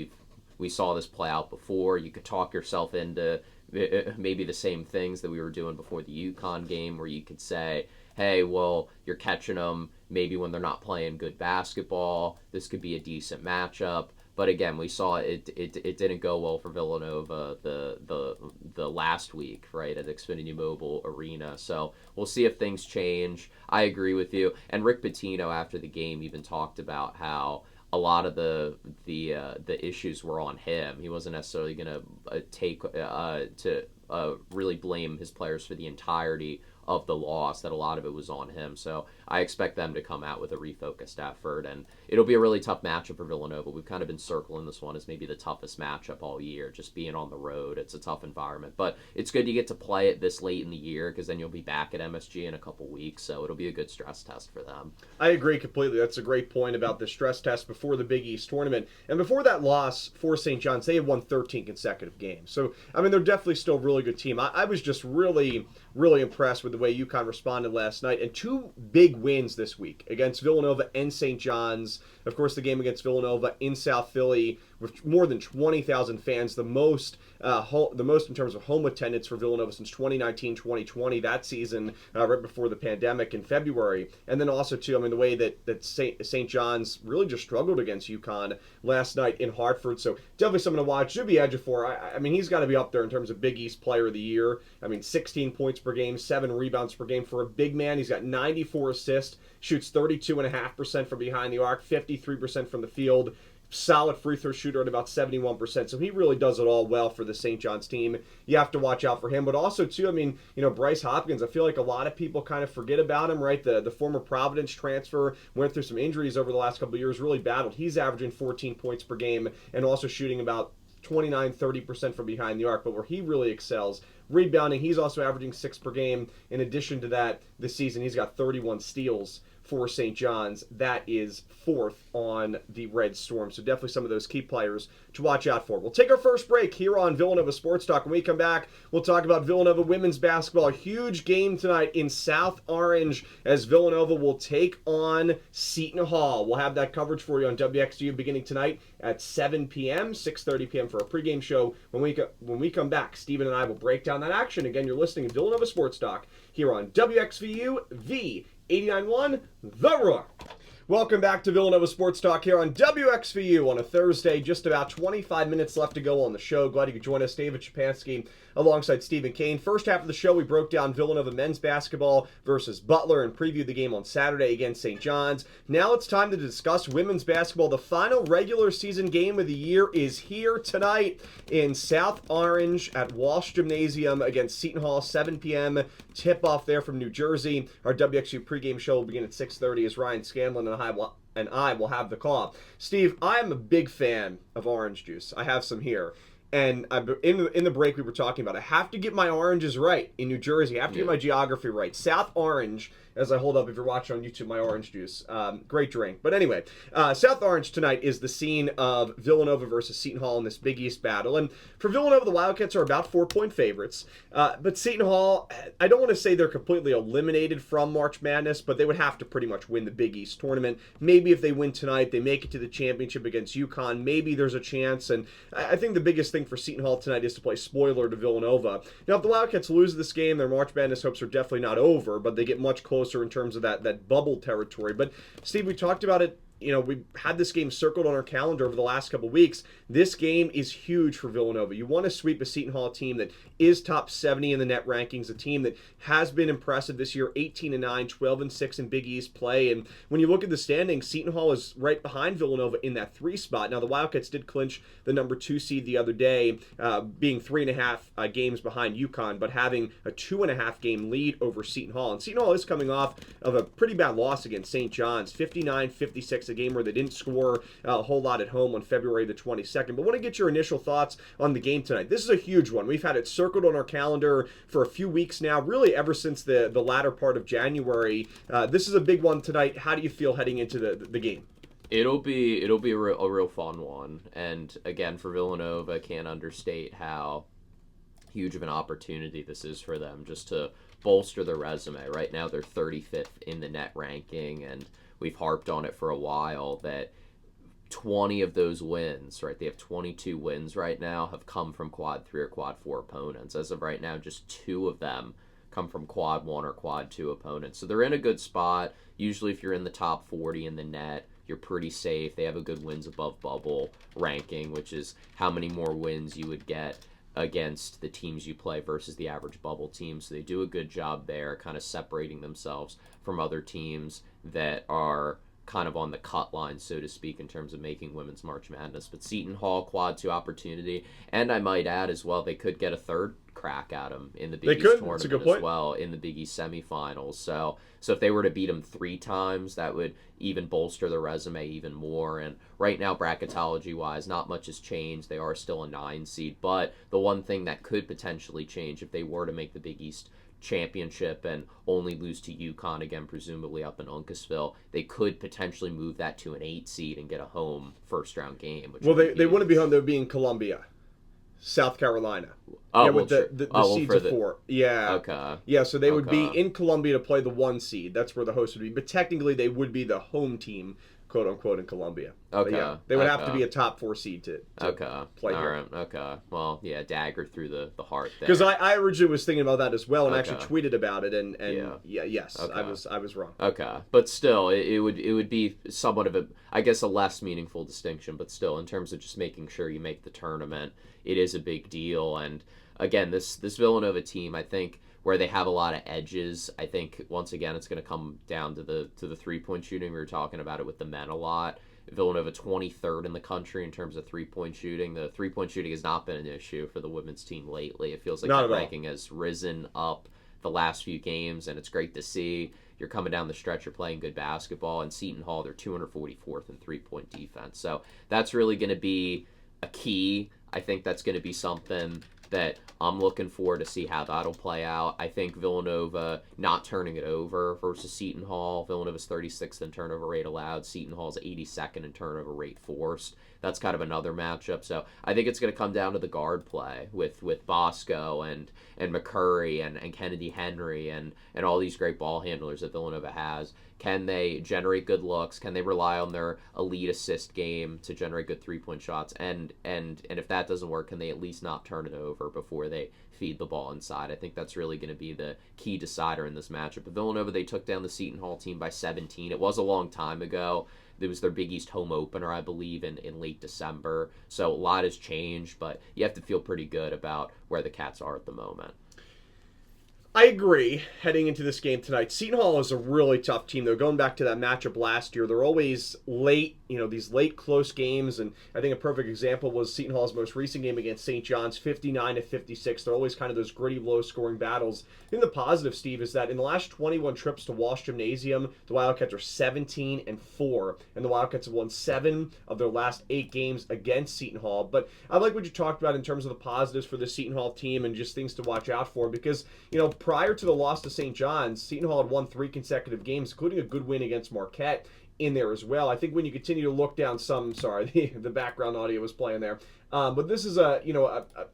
we saw this play out before. You could talk yourself into maybe the same things that we were doing before the UConn game, where you could say, hey, well, you're catching them maybe when they're not playing good basketball. This could be a decent matchup. But again, we saw it didn't go well for Villanova the last week, right, at Xfinity Mobile Arena. So we'll see if things change. I agree with you. And Rick Pitino after the game even talked about how a lot of the issues were on him. He wasn't necessarily going to really blame his players for the entirety of the loss, that a lot of it was on him. So I expect them to come out with a refocused effort, and it'll be a really tough matchup for Villanova. We've kind of been circling this one as maybe the toughest matchup all year, just being on the road. It's a tough environment, but it's good to get to play it this late in the year, because then you'll be back at MSG in a couple weeks, so it'll be a good stress test for them. I agree completely. That's a great point about the stress test before the Big East tournament. And before that loss for St. John's, they had won 13 consecutive games. So, I mean, they're definitely still a really good team. I was just really, really impressed with the way UConn responded last night, and 2 big wins this week against Villanova and St. John's. Of course, the game against Villanova in South Philly with more than 20,000 fans, the most in terms of home attendance for Villanova since 2019-2020, that season, right before the pandemic in February. And then also, too, I mean, the way that St. John's really just struggled against UConn last night in Hartford. So definitely something to watch. Zubi Ejiofor, I mean, he's got to be up there in terms of Big East Player of the Year. I mean, 16 points per game, 7 rebounds per game for a big man. He's got 94 assists, shoots 32.5% from behind the arc, 53% from the field. Solid free throw shooter at about 71%. So he really does it all well for the St. John's team. You have to watch out for him. But also, too, I mean, Bryce Hopkins, I feel like a lot of people kind of forget about him, right? The former Providence transfer went through some injuries over the last couple of years, really battled. He's averaging 14 points per game and also shooting about 29-30% from behind the arc. But where he really excels, rebounding, he's also averaging 6 per game. In addition to that, this season, he's got 31 steals for St. John's. That is 4th on the Red Storm. So definitely some of those key players to watch out for. We'll take our first break here on Villanova Sports Talk. When we come back, we'll talk about Villanova women's basketball. A huge game tonight in South Orange as Villanova will take on Seton Hall. We'll have that coverage for you on WXVU beginning tonight at 7 p.m., 6:30 p.m. for a pregame show. When we come back, Stephen and I will break down that action. Again, you're listening to Villanova Sports Talk here on WXVU, the 89.1 The Roar. Welcome back to Villanova Sports Talk here on WXVU on a Thursday. Just about 25 minutes left to go on the show. Glad you could join us. David Szczepanski alongside Stephen Cain. First half of the show, we broke down Villanova men's basketball versus Butler and previewed the game on Saturday against St. John's. Now it's time to discuss women's basketball. The final regular season game of the year is here tonight in South Orange at Walsh Gymnasium against Seton Hall, 7 p.m. Tip-off there from New Jersey. Our WXU pregame show will begin at 6:30 as Ryan Scanlon and I will have the call. Steve, I am a big fan of orange juice. I have some here. And in the break we were talking about, I have to get my oranges right in New Jersey. I have to get my geography right. South Orange, as I hold up, if you're watching on YouTube, my orange juice. Great drink. But anyway, South Orange tonight is the scene of Villanova versus Seton Hall in this Big East battle. And for Villanova, the Wildcats are about 4-point favorites. But Seton Hall, I don't want to say they're completely eliminated from March Madness, but they would have to pretty much win the Big East tournament. Maybe if they win tonight, they make it to the championship against UConn. Maybe there's a chance. And I think the biggest thing for Seton Hall tonight is to play spoiler to Villanova. Now, if the Wildcats lose this game, their March Madness hopes are definitely not over, but they get much closer in terms of that bubble territory. But, Steve, we talked about it. You know, we had this game circled on our calendar over the last couple weeks. This game is huge for Villanova. You want to sweep a Seton Hall team that is top 70 in the net rankings, a team that has been impressive this year, 18-9, 12-6 in Big East play. And when you look at the standings, Seton Hall is right behind Villanova in that 3 spot. Now, the Wildcats did clinch the number 2 seed the other day, being 3.5 games behind UConn, but having a 2.5 game lead over Seton Hall. And Seton Hall is coming off of a pretty bad loss against St. John's, 59-56, a game where they didn't score a whole lot at home on February the 22nd. But I want to get your initial thoughts on the game tonight. This is a huge one. We've had it circled on our calendar for a few weeks now, really ever since the latter part of January. This is a big one tonight. How do you feel heading into the game? It'll be a real fun one. And again, for Villanova, I can't understate how huge of an opportunity this is for them just to bolster their resume. Right now they're 35th in the net ranking, and we've harped on it for a while that 20 of those wins, right? They have 22 wins right now, have come from quad 3 or quad 4 opponents. As of right now, just 2 of them come from quad 1 or quad 2 opponents. So they're in a good spot. Usually if you're in the top 40 in the net, you're pretty safe. They have a good wins above bubble ranking, which is how many more wins you would get against the teams you play versus the average bubble team. So they do a good job there, kind of separating themselves from other teams that are kind of on the cut line, so to speak, in terms of making women's March Madness. But Seton Hall, quad 2 opportunity, and I might add as well, they could get a third crack at them in the Big East tournament as well, in the Big East semifinals. So if they were to beat them 3 times, that would even bolster their resume even more. And right now, bracketology-wise, not much has changed. They are still a 9 seed, but the one thing that could potentially change if they were to make the Big East championship and only lose to UConn again, presumably up in Uncasville, they could potentially move that to an 8 seed and get a home first round game. Which they wouldn't be home. They would be in Columbia, South Carolina. With the seeds of 4. Yeah. Okay. Yeah, so they would be in Columbia to play the 1 seed. That's where the host would be. But technically, they would be the home team, quote unquote, in Columbia. Okay. But yeah, they would have to be a top 4 seed to play here. All right. Okay. Well, yeah, dagger through the heart there. Because I originally was thinking about that as well, and actually tweeted about it, and yes, okay. I was wrong. Okay, but still, it would be somewhat of a less meaningful distinction, but still, in terms of just making sure you make the tournament, it is a big deal. And again, this Villanova team, I think, where they have a lot of edges, I think once again it's going to come down to the 3-point shooting. We were talking about it with the men a lot. Villanova 23rd in the country in terms of 3-point shooting. The 3-point shooting has not been an issue for the women's team lately. It feels like that ranking has risen up the last few games, and it's great to see. You're coming down the stretch, you're playing good basketball, and Seton Hall, they're 244th in 3-point defense. So that's really going to be a key. I think that's going to be something that I'm looking forward to see how that'll play out. I think Villanova not turning it over versus Seton Hall. Villanova's 36th in turnover rate allowed. Seton Hall's 82nd in turnover rate forced. That's kind of another matchup. So I think it's going to come down to the guard play with Bosco and McCurry and Kennedy Henry and all these great ball handlers that Villanova has. Can they generate good looks? Can they rely on their elite assist game to generate good three-point shots? And if that doesn't work, can they at least not turn it over before they feed the ball inside? I think that's really going to be the key decider in this matchup. But Villanova, they took down the Seton Hall team by 17. It was a long time ago. It was their Big East home opener, I believe, in late December. So a lot has changed, but you have to feel pretty good about where the Cats are at the moment. I agree heading into this game tonight. Seton Hall is a really tough team, though. Going back to that matchup last year, they're always late, these late close games. And I think a perfect example was Seton Hall's most recent game against St. John's, 59-56. They're always kind of those gritty, low-scoring battles. I think the positive, Steve, is that in the last 21 trips to Walsh Gymnasium, the Wildcats are 17-4. And the Wildcats have won 7 of their last 8 games against Seton Hall. But I like what you talked about in terms of the positives for the Seton Hall team and just things to watch out for because, prior to the loss to St. John's, Seton Hall had won 3 consecutive games, including a good win against Marquette in there as well. I think when you continue to look down the background audio was playing there. But this is a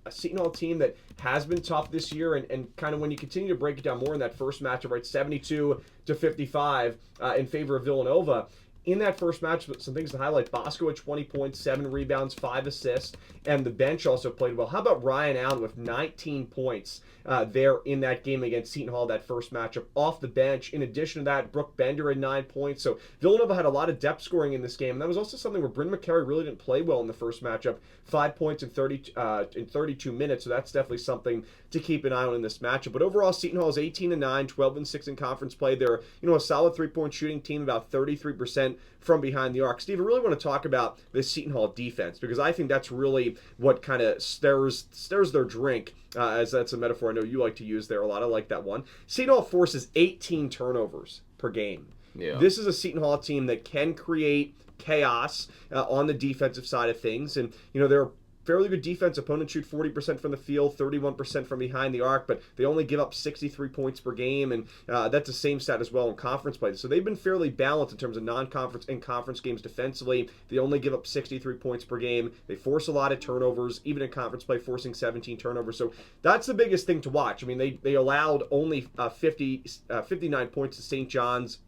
Seton Hall team that has been tough this year, and kind of when you continue to break it down more in that first matchup, right, 72-55 in favor of Villanova. In that first match, some things to highlight. Bosco at 20 points, 7 rebounds, 5 assists, and the bench also played well. How about Ryan Allen with 19 points there in that game against Seton Hall, that first matchup, off the bench? In addition to that, Brooke Bender had 9 points. So Villanova had a lot of depth scoring in this game. And that was also something where Bryn McCary really didn't play well in the first matchup. 5 points in 32 minutes. So that's definitely something to keep an eye on in this matchup. But overall, Seton Hall is 18-9, 12-6 in conference play. They're a solid three-point shooting team, about 33% from behind the arc. Steve, I really want to talk about this Seton Hall defense because I think that's really what kind of stirs their drink, as that's a metaphor I know you like to use there a lot. I like that one. Seton Hall forces 18 turnovers per game. Yeah. This is a Seton Hall team that can create chaos on the defensive side of things, and they're fairly good defense. Opponents shoot 40% from the field, 31% from behind the arc, but they only give up 63 points per game, and that's the same stat as well in conference play. So they've been fairly balanced in terms of non-conference and conference games defensively. They only give up 63 points per game. They force a lot of turnovers, even in conference play, forcing 17 turnovers. So that's the biggest thing to watch. I mean, they allowed only 59 points to St. John's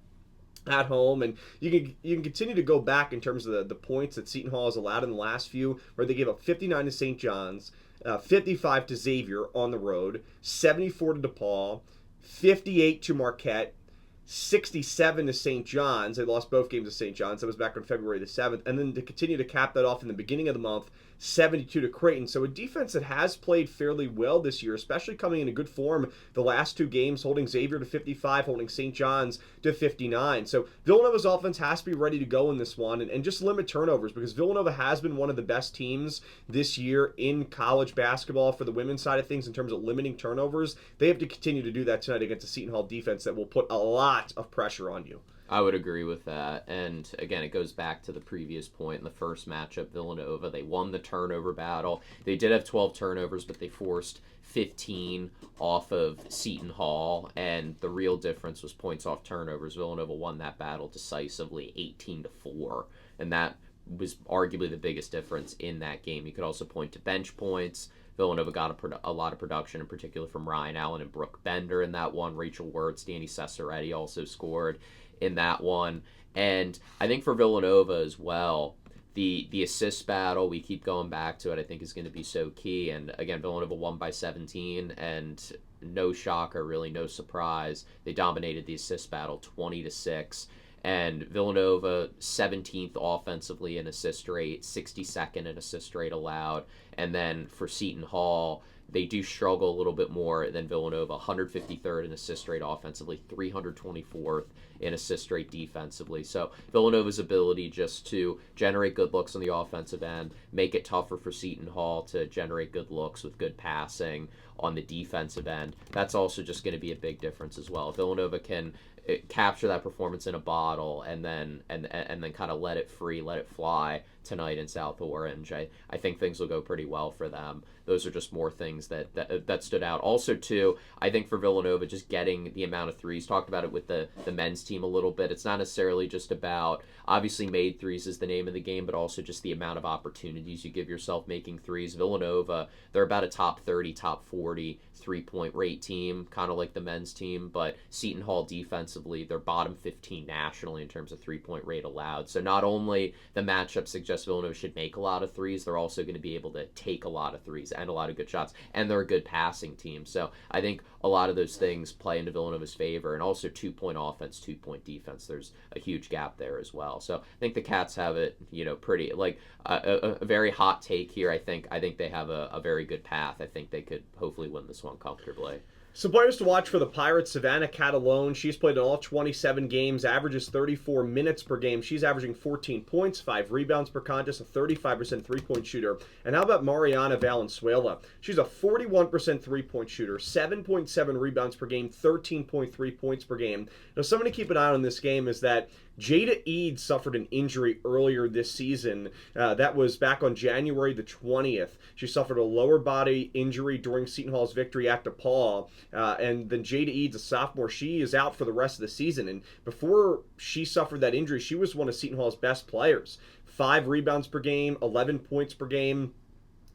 at home, and you can continue to go back in terms of the points that Seton Hall has allowed in the last few, where they gave up 59 to St. John's, 55 to Xavier on the road, 74 to DePaul, 58 to Marquette, 67 to St. John's. They lost both games to St. John's. That was back on February the 7th. And then to continue to cap that off in the beginning of the month, 72 to Creighton. So a defense that has played fairly well this year, especially coming in a good form the last 2 games, holding Xavier to 55, holding St. John's to 59. So Villanova's offense has to be ready to go in this one and just limit turnovers because Villanova has been one of the best teams this year in college basketball for the women's side of things in terms of limiting turnovers. They have to continue to do that tonight against a Seton Hall defense that will put a lot of pressure on you. I would agree with that. And again, it goes back to the previous point in the first matchup, Villanova. They won the turnover battle. They did have 12 turnovers, but they forced 15 off of Seton Hall. And the real difference was points off turnovers. Villanova won that battle decisively, 18-4. And that was arguably the biggest difference in that game. You could also point to bench points. Villanova got a lot of production, in particular from Ryan Allen and Brooke Bender in that one. Rachel Wirtz, Danny Cesaretti also scored in that one. And I think for Villanova as well, the assist battle, we keep going back to it, I think is going to be so key. And again, Villanova won by 17, and no shocker, really no surprise. They dominated the assist battle 20-6. And Villanova 17th offensively in assist rate, 62nd in assist rate allowed. And then for Seton Hall, they do struggle a little bit more than Villanova, 153rd in assist rate offensively, 324th in assist rate defensively. So Villanova's ability just to generate good looks on the offensive end, make it tougher for Seton Hall to generate good looks with good passing on the defensive end, that's also just going to be a big difference as well. Villanova can capture that performance in a bottle and then kind of let it free, let it fly tonight in South Orange. I think things will go pretty well for them. Those are just more things that stood out. Also, too, I think for Villanova, just getting the amount of threes, talked about it with the men's team a little bit. It's not necessarily just about, obviously made threes is the name of the game, but also just the amount of opportunities you give yourself making threes. Villanova, they're about a top 30, top 40 3-point rate team, kind of like the men's team, but Seton Hall defensively, they're bottom 15 nationally in terms of 3-point rate allowed. So not only the matchup suggests Villanova should make a lot of threes, they're also going to be able to take a lot of threes and a lot of good shots, and they're a good passing team. So I think a lot of those things play into Villanova's favor, and also 2-point offense, 2-point defense. There's a huge gap there as well. So I think the Cats have it, pretty, like a very hot take here. I think they have a very good path. I think they could hopefully win this one comfortably. Some players to watch for the Pirates. Savannah Catalone, she's played in all 27 games, averages 34 minutes per game. She's averaging 14 points, 5 rebounds per contest, a 35% three-point shooter. And how about Mariana Valenzuela? She's a 41% three-point shooter, 7.7 rebounds per game, 13.3 points per game. Now, something to keep an eye on in this game is that Jada Eads suffered an injury earlier this season. That was back on January the 20th. She suffered a lower body injury during Seton Hall's victory at DePaul. And then Jada Eads, a sophomore, she is out for the rest of the season. And before she suffered that injury, she was one of Seton Hall's best players. 5 rebounds per game, 11 points per game.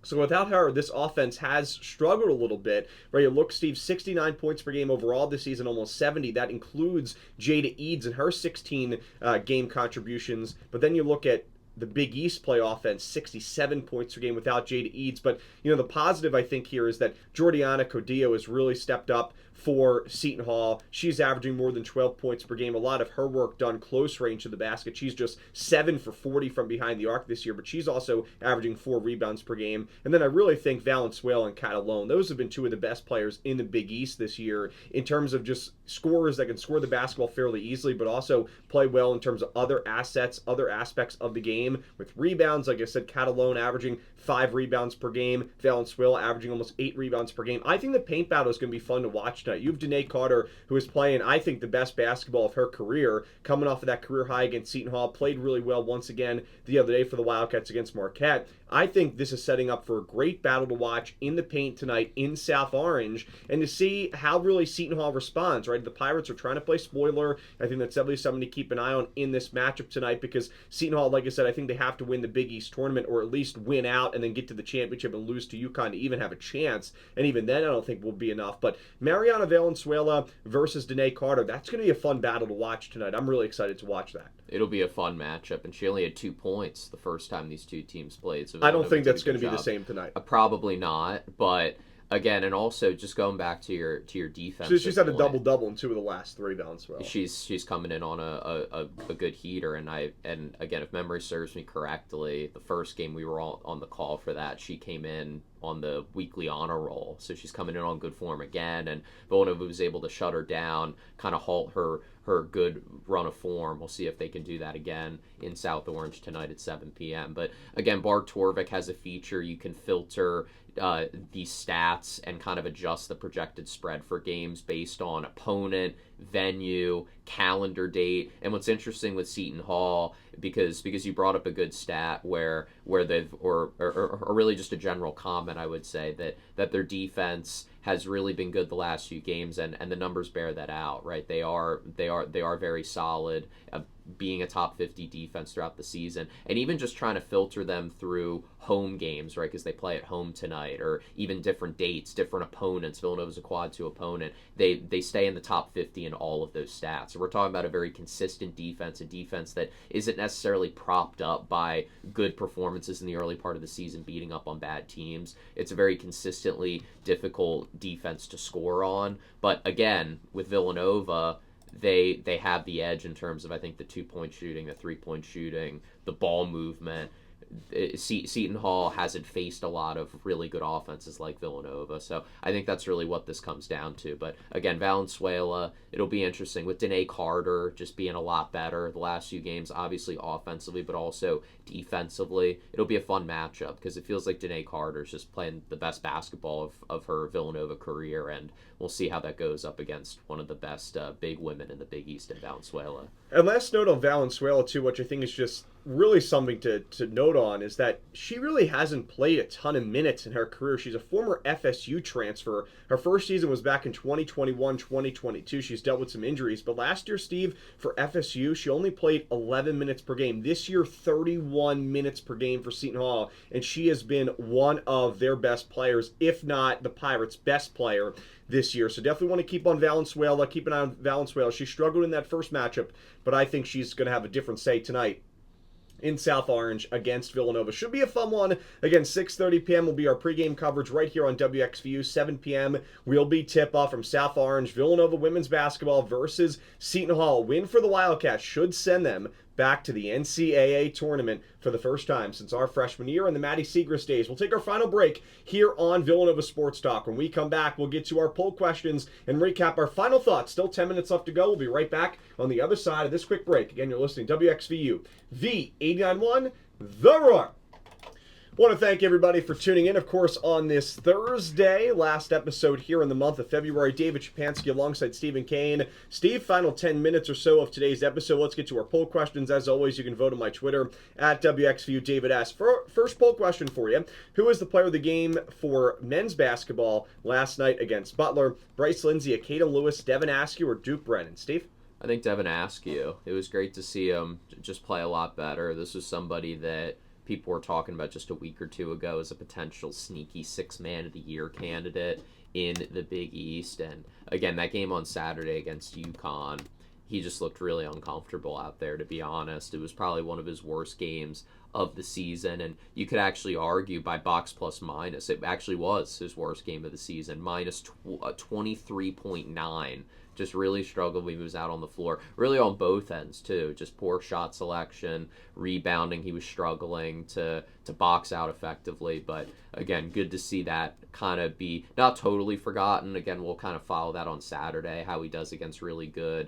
So without her, this offense has struggled a little bit. Right, look, Steve, 69 points per game overall this season, almost 70. That includes Jada Eads and her 16 game contributions. But then you look at the Big East play offense, 67 points per game without Jada Eads. But, the positive, I think, here is that Jordiana Codillo has really stepped up for Seton Hall. She's averaging more than 12 points per game. A lot of her work done close range to the basket. She's just 7 for 40 from behind the arc this year, but she's also averaging 4 rebounds per game. And then I really think Valenzuela and Catalone, those have been 2 of the best players in the Big East this year in terms of just scorers that can score the basketball fairly easily, but also play well in terms of other assets, other aspects of the game. With rebounds, like I said, Catalone averaging 5 rebounds per game, Valenzuela averaging almost 8 rebounds per game. I think the paint battle is going to be fun to watch tonight. You have Danae Carter, who is playing, I think, the best basketball of her career, coming off of that career high against Seton Hall, played really well once again the other day for the Wildcats against Marquette. I think this is setting up for a great battle to watch in the paint tonight in South Orange, and to see how really Seton Hall responds, right? The Pirates are trying to play spoiler. I think that's definitely something to keep an eye on in this matchup tonight, because Seton Hall, like I said, I think they have to win the Big East tournament, or at least win out and then get to the championship and lose to UConn to even have a chance, and even then I don't think will be enough. But Mariana Valenzuela versus Danae Carter, that's going to be a fun battle to watch tonight. I'm really excited to watch that. It'll be a fun matchup, and she only had 2 points the first time these two teams played. So I don't think that's going to be the same tonight. Probably not, but again, and also just going back to your defense. She's had a double-double in 2 of the last 3 Valenzuela. She's coming in on a good heater, and again, if memory serves me correctly, the first game we were all on the call for that, she came in on the weekly honor roll, so she's coming in on good form again, and Villanova was able to shut her down, kind of halt her good run of form. We'll see if they can do that again in South Orange tonight at 7 p.m. But again, Barb Torvik has a feature. You can filter these stats and kind of adjust the projected spread for games based on opponent, venue, calendar date. And what's interesting with Seton Hall, because you brought up a good stat where they've or really just a general comment, I would say that their defense has really been good the last few games, and the numbers bear that out, right? They are very solid, being a top 50 defense throughout the season, and even just trying to filter them through home games, right? Because they play at home tonight, or even different dates, different opponents. Villanova's a quad 2 opponent. They stay in the top 50 in all of those stats. So we're talking about a very consistent defense, a defense that isn't necessarily propped up by good performances in the early part of the season, beating up on bad teams. It's a very consistently difficult defense to score on. But again, with Villanova, they have the edge in terms of, I think, the 2-point shooting, the 3-point shooting, the ball movement. Seton Hall hasn't faced a lot of really good offenses like Villanova, so I think that's really what this comes down to. But again, Valenzuela, it'll be interesting with Danae Carter just being a lot better the last few games, obviously offensively, but also defensively. It'll be a fun matchup because it feels like Danae Carter's just playing the best basketball of her Villanova career, and we'll see how that goes up against one of the best big women in the Big East in Valenzuela. And last note on Valenzuela, too, which I think is just really something to note on is that she really hasn't played a ton of minutes in her career. She's a former FSU transfer. Her first season was back in 2021, 2022. She's dealt with some injuries, but last year, Steve, for FSU, she only played 11 minutes per game. This year, 31 minutes per game for Seton Hall, and she has been one of their best players, if not the Pirates' best player this year. So definitely want to keep on Valenzuela, keep an eye on Valenzuela. She struggled in that first matchup, but I think she's going to have a different say tonight in South Orange against Villanova. Should be a fun one. Again, 6:30 p.m. will be our pregame coverage right here on WXVU. 7 p.m. will be tip-off from South Orange. Villanova women's basketball versus Seton Hall. Win for the Wildcats should send them back to the NCAA tournament for the first time since our freshman year in the Maddie Segrist days. We'll take our final break here on Villanova Sports Talk. When we come back, we'll get to our poll questions and recap our final thoughts. Still 10 minutes left to go. We'll be right back on the other side of this quick break. Again, you're listening to WXVU, V89.1, The Roar. I want to thank everybody for tuning in, of course, on this Thursday, last episode here in the month of February. David Szczepanski alongside Stephen Cain. Steve, final 10 minutes or so of today's episode. Let's get to our poll questions. As always, you can vote on my Twitter at WXVU David S. First poll question for you. Who was the player of the game for men's basketball last night against Butler? Bryce Lindsey, Acaden Lewis, Devin Askew, or Duke Brennan? Steve? I think Devin Askew. It was great to see him just play a lot better. This was somebody that people were talking about just a week or two ago as a potential sneaky six-man of the year candidate in the Big East. And again, that game on Saturday against UConn, he just looked really uncomfortable out there, to be honest. It was probably one of his worst games of the season, and you could actually argue by box plus minus, it actually was his worst game of the season, minus 23.9. Just really struggled when he was out on the floor. Really on both ends, too. Just poor shot selection, rebounding. He was struggling to box out effectively. But, again, good to see that kind of be not totally forgotten. Again, we'll kind of follow that on Saturday, how he does against really good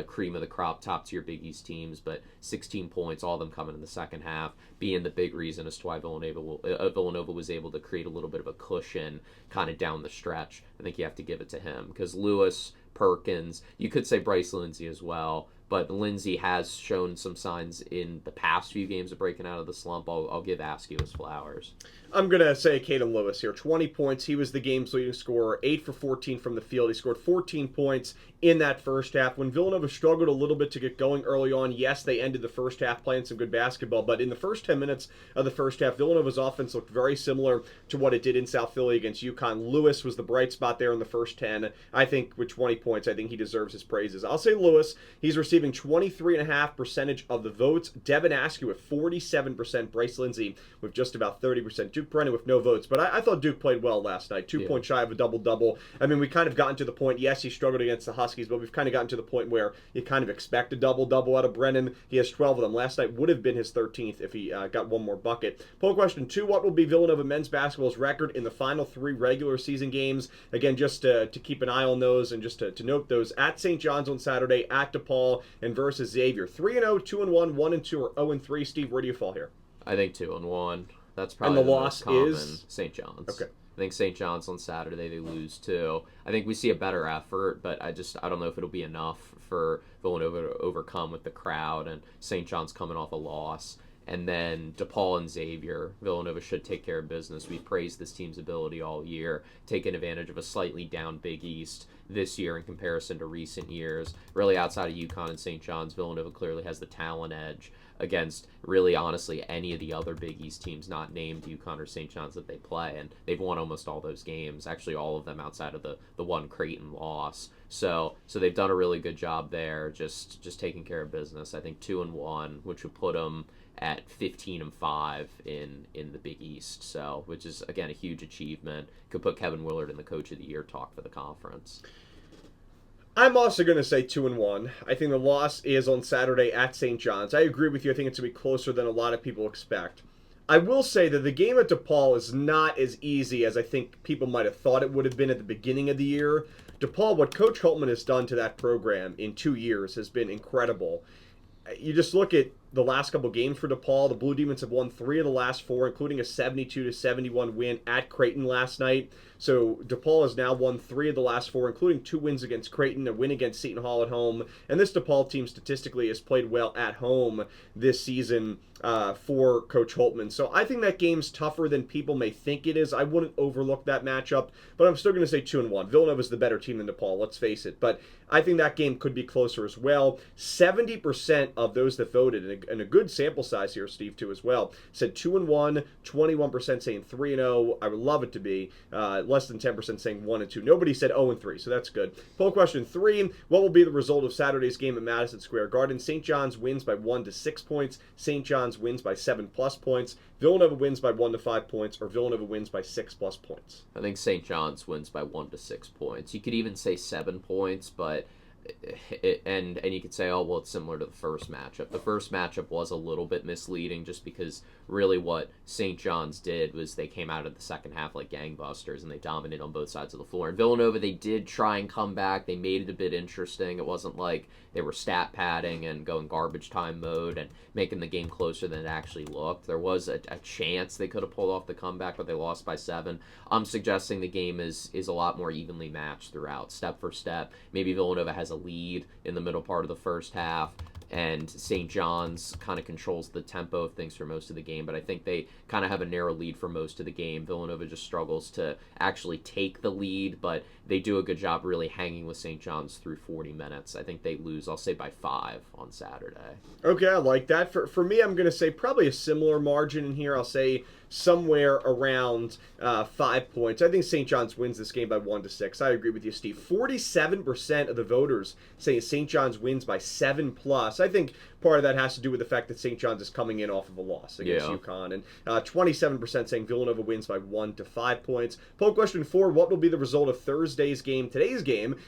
cream of the crop, top-tier Big East teams. But 16 points, all of them coming in the second half, being the big reason as to why Villanova was able to create a little bit of a cushion kind of down the stretch. I think you have to give it to him. Because Lewis, Perkins, you could say Bryce Lindsey as well, but Lindsey has shown some signs in the past few games of breaking out of the slump. I'll give Askew his flowers. I'm going to say Acaden Lewis here. 20 points. He was the game's leading scorer. 8 for 14 from the field. He scored 14 points in that first half. When Villanova struggled a little bit to get going early on, yes, they ended the first half playing some good basketball, but in the first 10 minutes of the first half, Villanova's offense looked very similar to what it did in South Philly against UConn. Lewis was the bright spot there in the first 10. I think with 20 points, I think he deserves his praises. I'll say Lewis. He's receiving 23.5% of the votes. Devin Askew with 47%. Bryce Lindsey with just about 30%. Duke Brennan with no votes. But I thought Duke played well last night. 2 points shy of a double-double. I mean, we kind of gotten to the point, yes, he struggled against the Huskies, but we've kind of gotten to the point where you kind of expect a double-double out of Brennan. He has 12 of them. Last night would have been his 13th if he got one more bucket. Poll question 2, what will be Villanova men's basketball's record in the final 3 regular season games? Again, just to keep an eye on those and just to note those, at St. John's on Saturday, at DePaul, and versus Xavier. 3-0, 2-1, 1-2, or 0-3. Steve, where do you fall here? I think 2-1. That's probably and the loss loss is St. John's. Okay. I think St. John's on Saturday, they lose too. I think we see a better effort, but I don't know if it'll be enough for Villanova to overcome with the crowd, and St. John's coming off a loss. And then DePaul and Xavier, Villanova should take care of business. We've praised this team's ability all year, taking advantage of a slightly down Big East this year in comparison to recent years. Really outside of UConn and St. John's, Villanova clearly has the talent edge against really honestly any of the other Big East teams not named UConn or St. John's that they play, and they've won almost all those games, actually all of them outside of the one Creighton loss. So they've done a really good job there, just taking care of business. I think 2-1, which would put them at 15-5 in the Big East, so which is again a huge achievement. Could put Kevin Willard in the Coach of the Year talk for the conference. I'm also going to say 2-1. I think the loss is on Saturday at St. John's. I agree with you. I think it's going to be closer than a lot of people expect. I will say that the game at DePaul is not as easy as I think people might have thought it would have been at the beginning of the year. DePaul, what Coach Holtman has done to that program in 2 years has been incredible. You just look at the last couple games for DePaul. The Blue Demons have won 3 of the last 4, including a 72-71 win at Creighton last night. So DePaul has now won 3 of the last 4, including 2 wins against Creighton, a win against Seton Hall at home. And this DePaul team statistically has played well at home this season for Coach Holtman. So I think that game's tougher than people may think it is. I wouldn't overlook that matchup, but I'm still going to say 2-1. Villanova's the better team than DePaul, let's face it. But I think that game could be closer as well. 70% of those that voted, and a good sample size here, Steve, too, as well, said 2-1, 21% saying 3-0. I would love it to be. Less than 10% saying 1-2. Nobody said 0-3, so that's good. Poll question 3, what will be the result of Saturday's game at Madison Square Garden? St. John's wins by 1 to 6 points. St. John's wins by 7+ points. Villanova wins by 1 to 5 points, or Villanova wins by 6+ points. I think St. John's wins by 1 to 6 points. You could even say 7 points, but and you could say, oh, well, it's similar to the first matchup. The first matchup was a little bit misleading just because really what St. John's did was they came out of the second half like gangbusters and they dominated on both sides of the floor. And Villanova, they did try and come back. They made it a bit interesting. It wasn't like they were stat padding and going garbage time mode and making the game closer than it actually looked. There was a chance they could have pulled off the comeback, but they lost by 7. I'm suggesting the game is a lot more evenly matched throughout, step for step. Maybe Villanova has a lead in the middle part of the first half, and St. John's kind of controls the tempo of things for most of the game, but I think they kind of have a narrow lead for most of the game. Villanova just struggles to actually take the lead, but they do a good job really hanging with St. John's through 40 minutes. I think they lose, I'll say, by 5 on Saturday. Okay, I like that. For me, I'm going to say probably a similar margin in here. I'll say somewhere around 5 points. I think St. John's wins this game by 1 to 6. I agree with you, Steve. 47% of the voters saying St. John's wins by 7+. I think part of that has to do with the fact that St. John's is coming in off of a loss against UConn. And 27% saying Villanova wins by 1 to 5 points. Poll question 4, what will be the result of today's game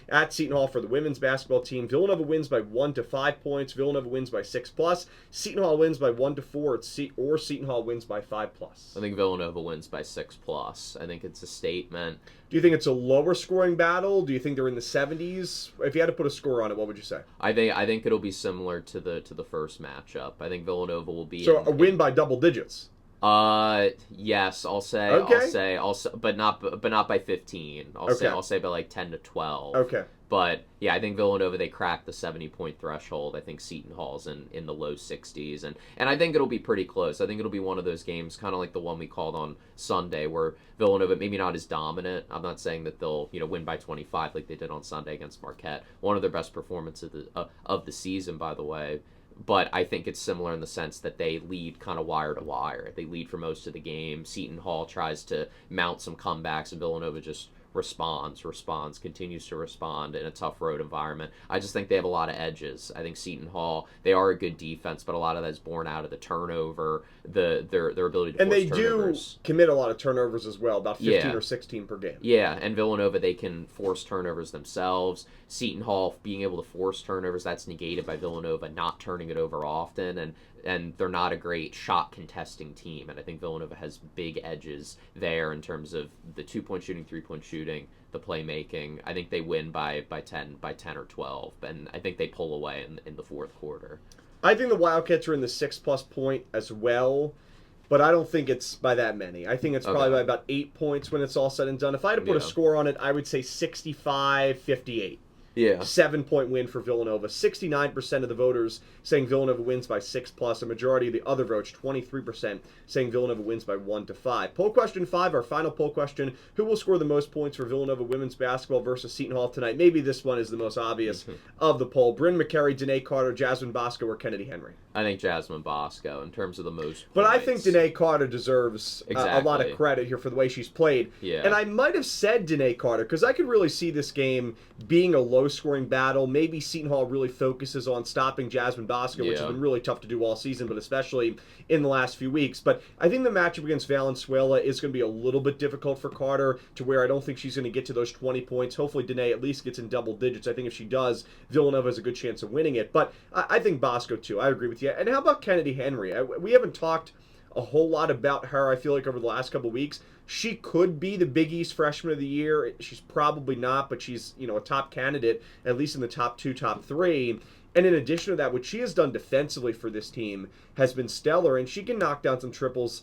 at Seton Hall for the women's basketball team? Villanova wins by 1 to 5 points. Villanova wins by 6+. Seton Hall wins by 1 to 4, or Seton Hall wins by 5+. I think Villanova wins by 6+. I think it's a statement. Do you think it's a lower scoring battle? Do you think they're in the 70s? If you had to put a score on it, what would you say? I think it'll be similar to the first matchup. I think Villanova will be a win by double digits. Yes, I'll say. Okay. I'll say, but not by 15. I'll say by like 10 to 12. Okay. But yeah, I think Villanova, they cracked the 70-point threshold. I think Seton Hall's in the low 60s, and I think it'll be pretty close. I think it'll be one of those games, kind of like the one we called on Sunday, where Villanova maybe not as dominant. I'm not saying that they'll win by 25 like they did on Sunday against Marquette. One of their best performances of the season, by the way. But I think it's similar in the sense that they lead kind of wire to wire. They lead for most of the game. Seton Hall tries to mount some comebacks, and Villanova just responds, continues to respond in a tough road environment. I just think they have a lot of edges. I think Seton Hall, they are a good defense, but a lot of that's born out of the turnover, their ability to force turnovers. Do commit a lot of turnovers as well, about 15 or 16 per game. Yeah, and Villanova, they can force turnovers themselves. Seton Hall being able to force turnovers, that's negated by Villanova not turning it over often, and they're not a great shot contesting team. And I think Villanova has big edges there in terms of the 2-point shooting, 3-point shooting, the playmaking. I think they win by 10 or 12, and I think they pull away in the fourth quarter. I think the Wildcats are in the 6+ point as well, but I don't think it's by that many. I think it's probably by about 8 points when it's all said and done. If I had to put a score on it, I would say 65-58. Yeah. 7-point win for Villanova. 69% of the voters saying Villanova wins by 6+. A majority of the other votes, 23%, saying Villanova wins by 1 to 5. Poll question 5, our final poll question. Who will score the most points for Villanova women's basketball versus Seton Hall tonight? Maybe this one is the most obvious of the poll. Bryn McCary, Danae Carter, Jasmine Bosco, or Kennedy Henry? I think Jasmine Bosco in terms of the most points. But I think Danae Carter deserves a lot of credit here for the way she's played. Yeah. And I might have said Danae Carter because I could really see this game being a low-scoring battle. Maybe Seton Hall really focuses on stopping Jasmine Bosco, which has been really tough to do all season, but especially in the last few weeks. But I think the matchup against Valenzuela is going to be a little bit difficult for Carter, to where I don't think she's going to get to those 20 points. Hopefully Danae at least gets in double digits. I think if she does, Villanova has a good chance of winning it. But I think Bosco, too. I agree with you. And how about Kennedy Henry? We haven't talked a whole lot about her, I feel like, over the last couple of weeks. She could be the Big East Freshman of the Year. She's probably not, but she's, a top candidate, at least in the top 2, top 3. And in addition to that, what she has done defensively for this team has been stellar, and she can knock down some triples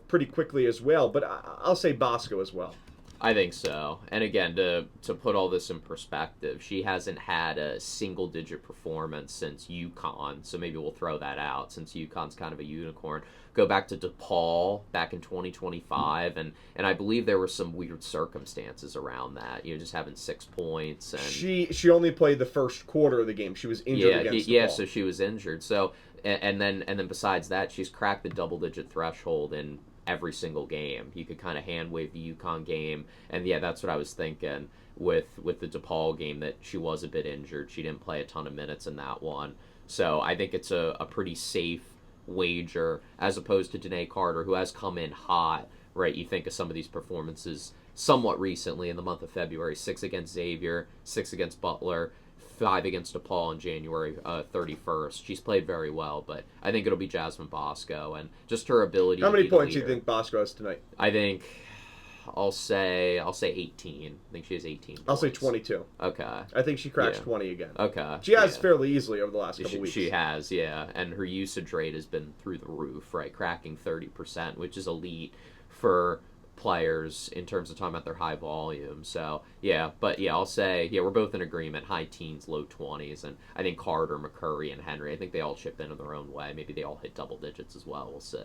pretty quickly as well. But I'll say Bosco as well. I think so. And again, to put all this in perspective, she hasn't had a single-digit performance since UConn, so maybe we'll throw that out since UConn's kind of a unicorn. Go back to DePaul back in 2025, and I believe there were some weird circumstances around that. Just having 6 points. And she only played the first quarter of the game. She was injured against DePaul. Yeah, so she was injured. So and then besides that, she's cracked the double-digit threshold in every single game. You could kind of hand wave the UConn game, and yeah, that's what I was thinking with the DePaul game, that she was a bit injured. She didn't play a ton of minutes in that one, so I think it's a pretty safe wager as opposed to Danae Carter, who has come in hot, right? You think of some of these performances somewhat recently in the month of February: 6 against Xavier, 6 against Butler, 5 against DePaul on January 31st. She's played very well, but I think it'll be Jasmine Bosco, and just her ability. How many to be points do you think Bosco has tonight? I think I'll say 18. I think she has 18 points. I'll say 22. Okay. I think she cracks 20 again. Okay. She has fairly easily over the last couple weeks. She has, yeah, and her usage rate has been through the roof, right? Cracking 30%, which is elite for players in terms of talking about their high volume. So I'll say we're both in agreement, high teens, low 20s, and I think Carter, McCurry, and Henry, I think they all chip in their own way. Maybe they all hit double digits as well. We'll see.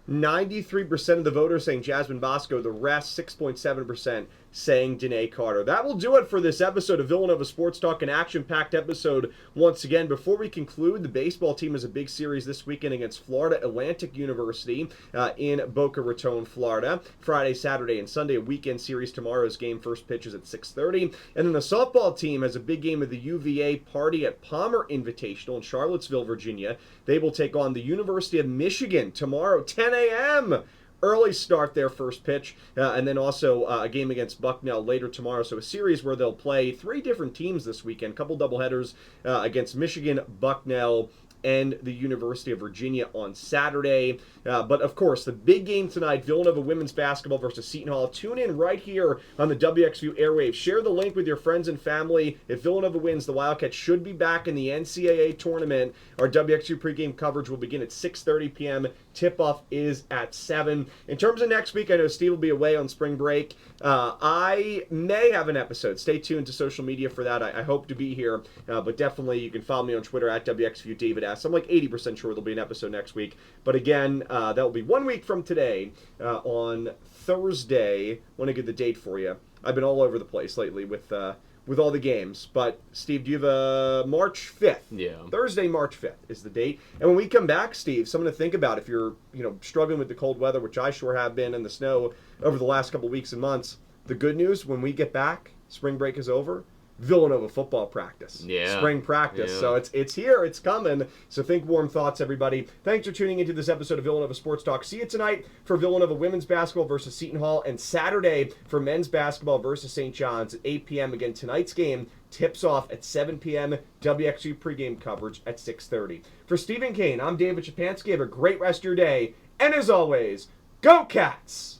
93% of the voters saying Jasmine Bosco, the rest 6.7% saying Danae Carter. That will do it for this episode of Villanova Sports Talk, an action-packed episode once again. Before we conclude, the baseball team has a big series this weekend against Florida Atlantic University in Boca Raton, Florida. Friday, Saturday, and Sunday, a weekend series. Tomorrow's game first pitch is at 6:30. And then the softball team has a big game of the UVA Party at Palmer Invitational in Charlottesville, Virginia. They will take on the University of Michigan tomorrow, 10 a.m. Early start their first pitch, and then also a game against Bucknell later tomorrow. So a series where they'll play 3 different teams this weekend, a couple doubleheaders against Michigan, Bucknell, and the University of Virginia on Saturday. But of course, the big game tonight, Villanova women's basketball versus Seton Hall. Tune in right here on the WXVU airwaves. Share the link with your friends and family. If Villanova wins, the Wildcats should be back in the NCAA tournament. Our WXVU pregame coverage will begin at 6:30 p.m. Tip-off is at 7. In terms of next week, I know Steve will be away on spring break. I may have an episode. Stay tuned to social media for that. I hope to be here, but definitely you can follow me on Twitter at WXVU David S. I'm like 80% sure there'll be an episode next week. But again, that will be 1 week from today on Thursday. I want to get the date for you. I've been all over the place lately with all the games. But, Steve, do you have a March 5th? Yeah. Thursday, March 5th is the date. And when we come back, Steve, something to think about if you're struggling with the cold weather, which I sure have been, and the snow over the last couple weeks and months. The good news, when we get back, spring break is over, Villanova football practice. Yeah. Spring practice. Yeah. So it's here. It's coming. So think warm thoughts, everybody. Thanks for tuning into this episode of Villanova Sports Talk. See you tonight for Villanova women's basketball versus Seton Hall, and Saturday for men's basketball versus St. John's at 8 p.m. Again, tonight's game tips off at 7 p.m. WXU pregame coverage at 6:30. For Stephen Cain, I'm David Szczepanski. Have a great rest of your day. And as always, go Cats!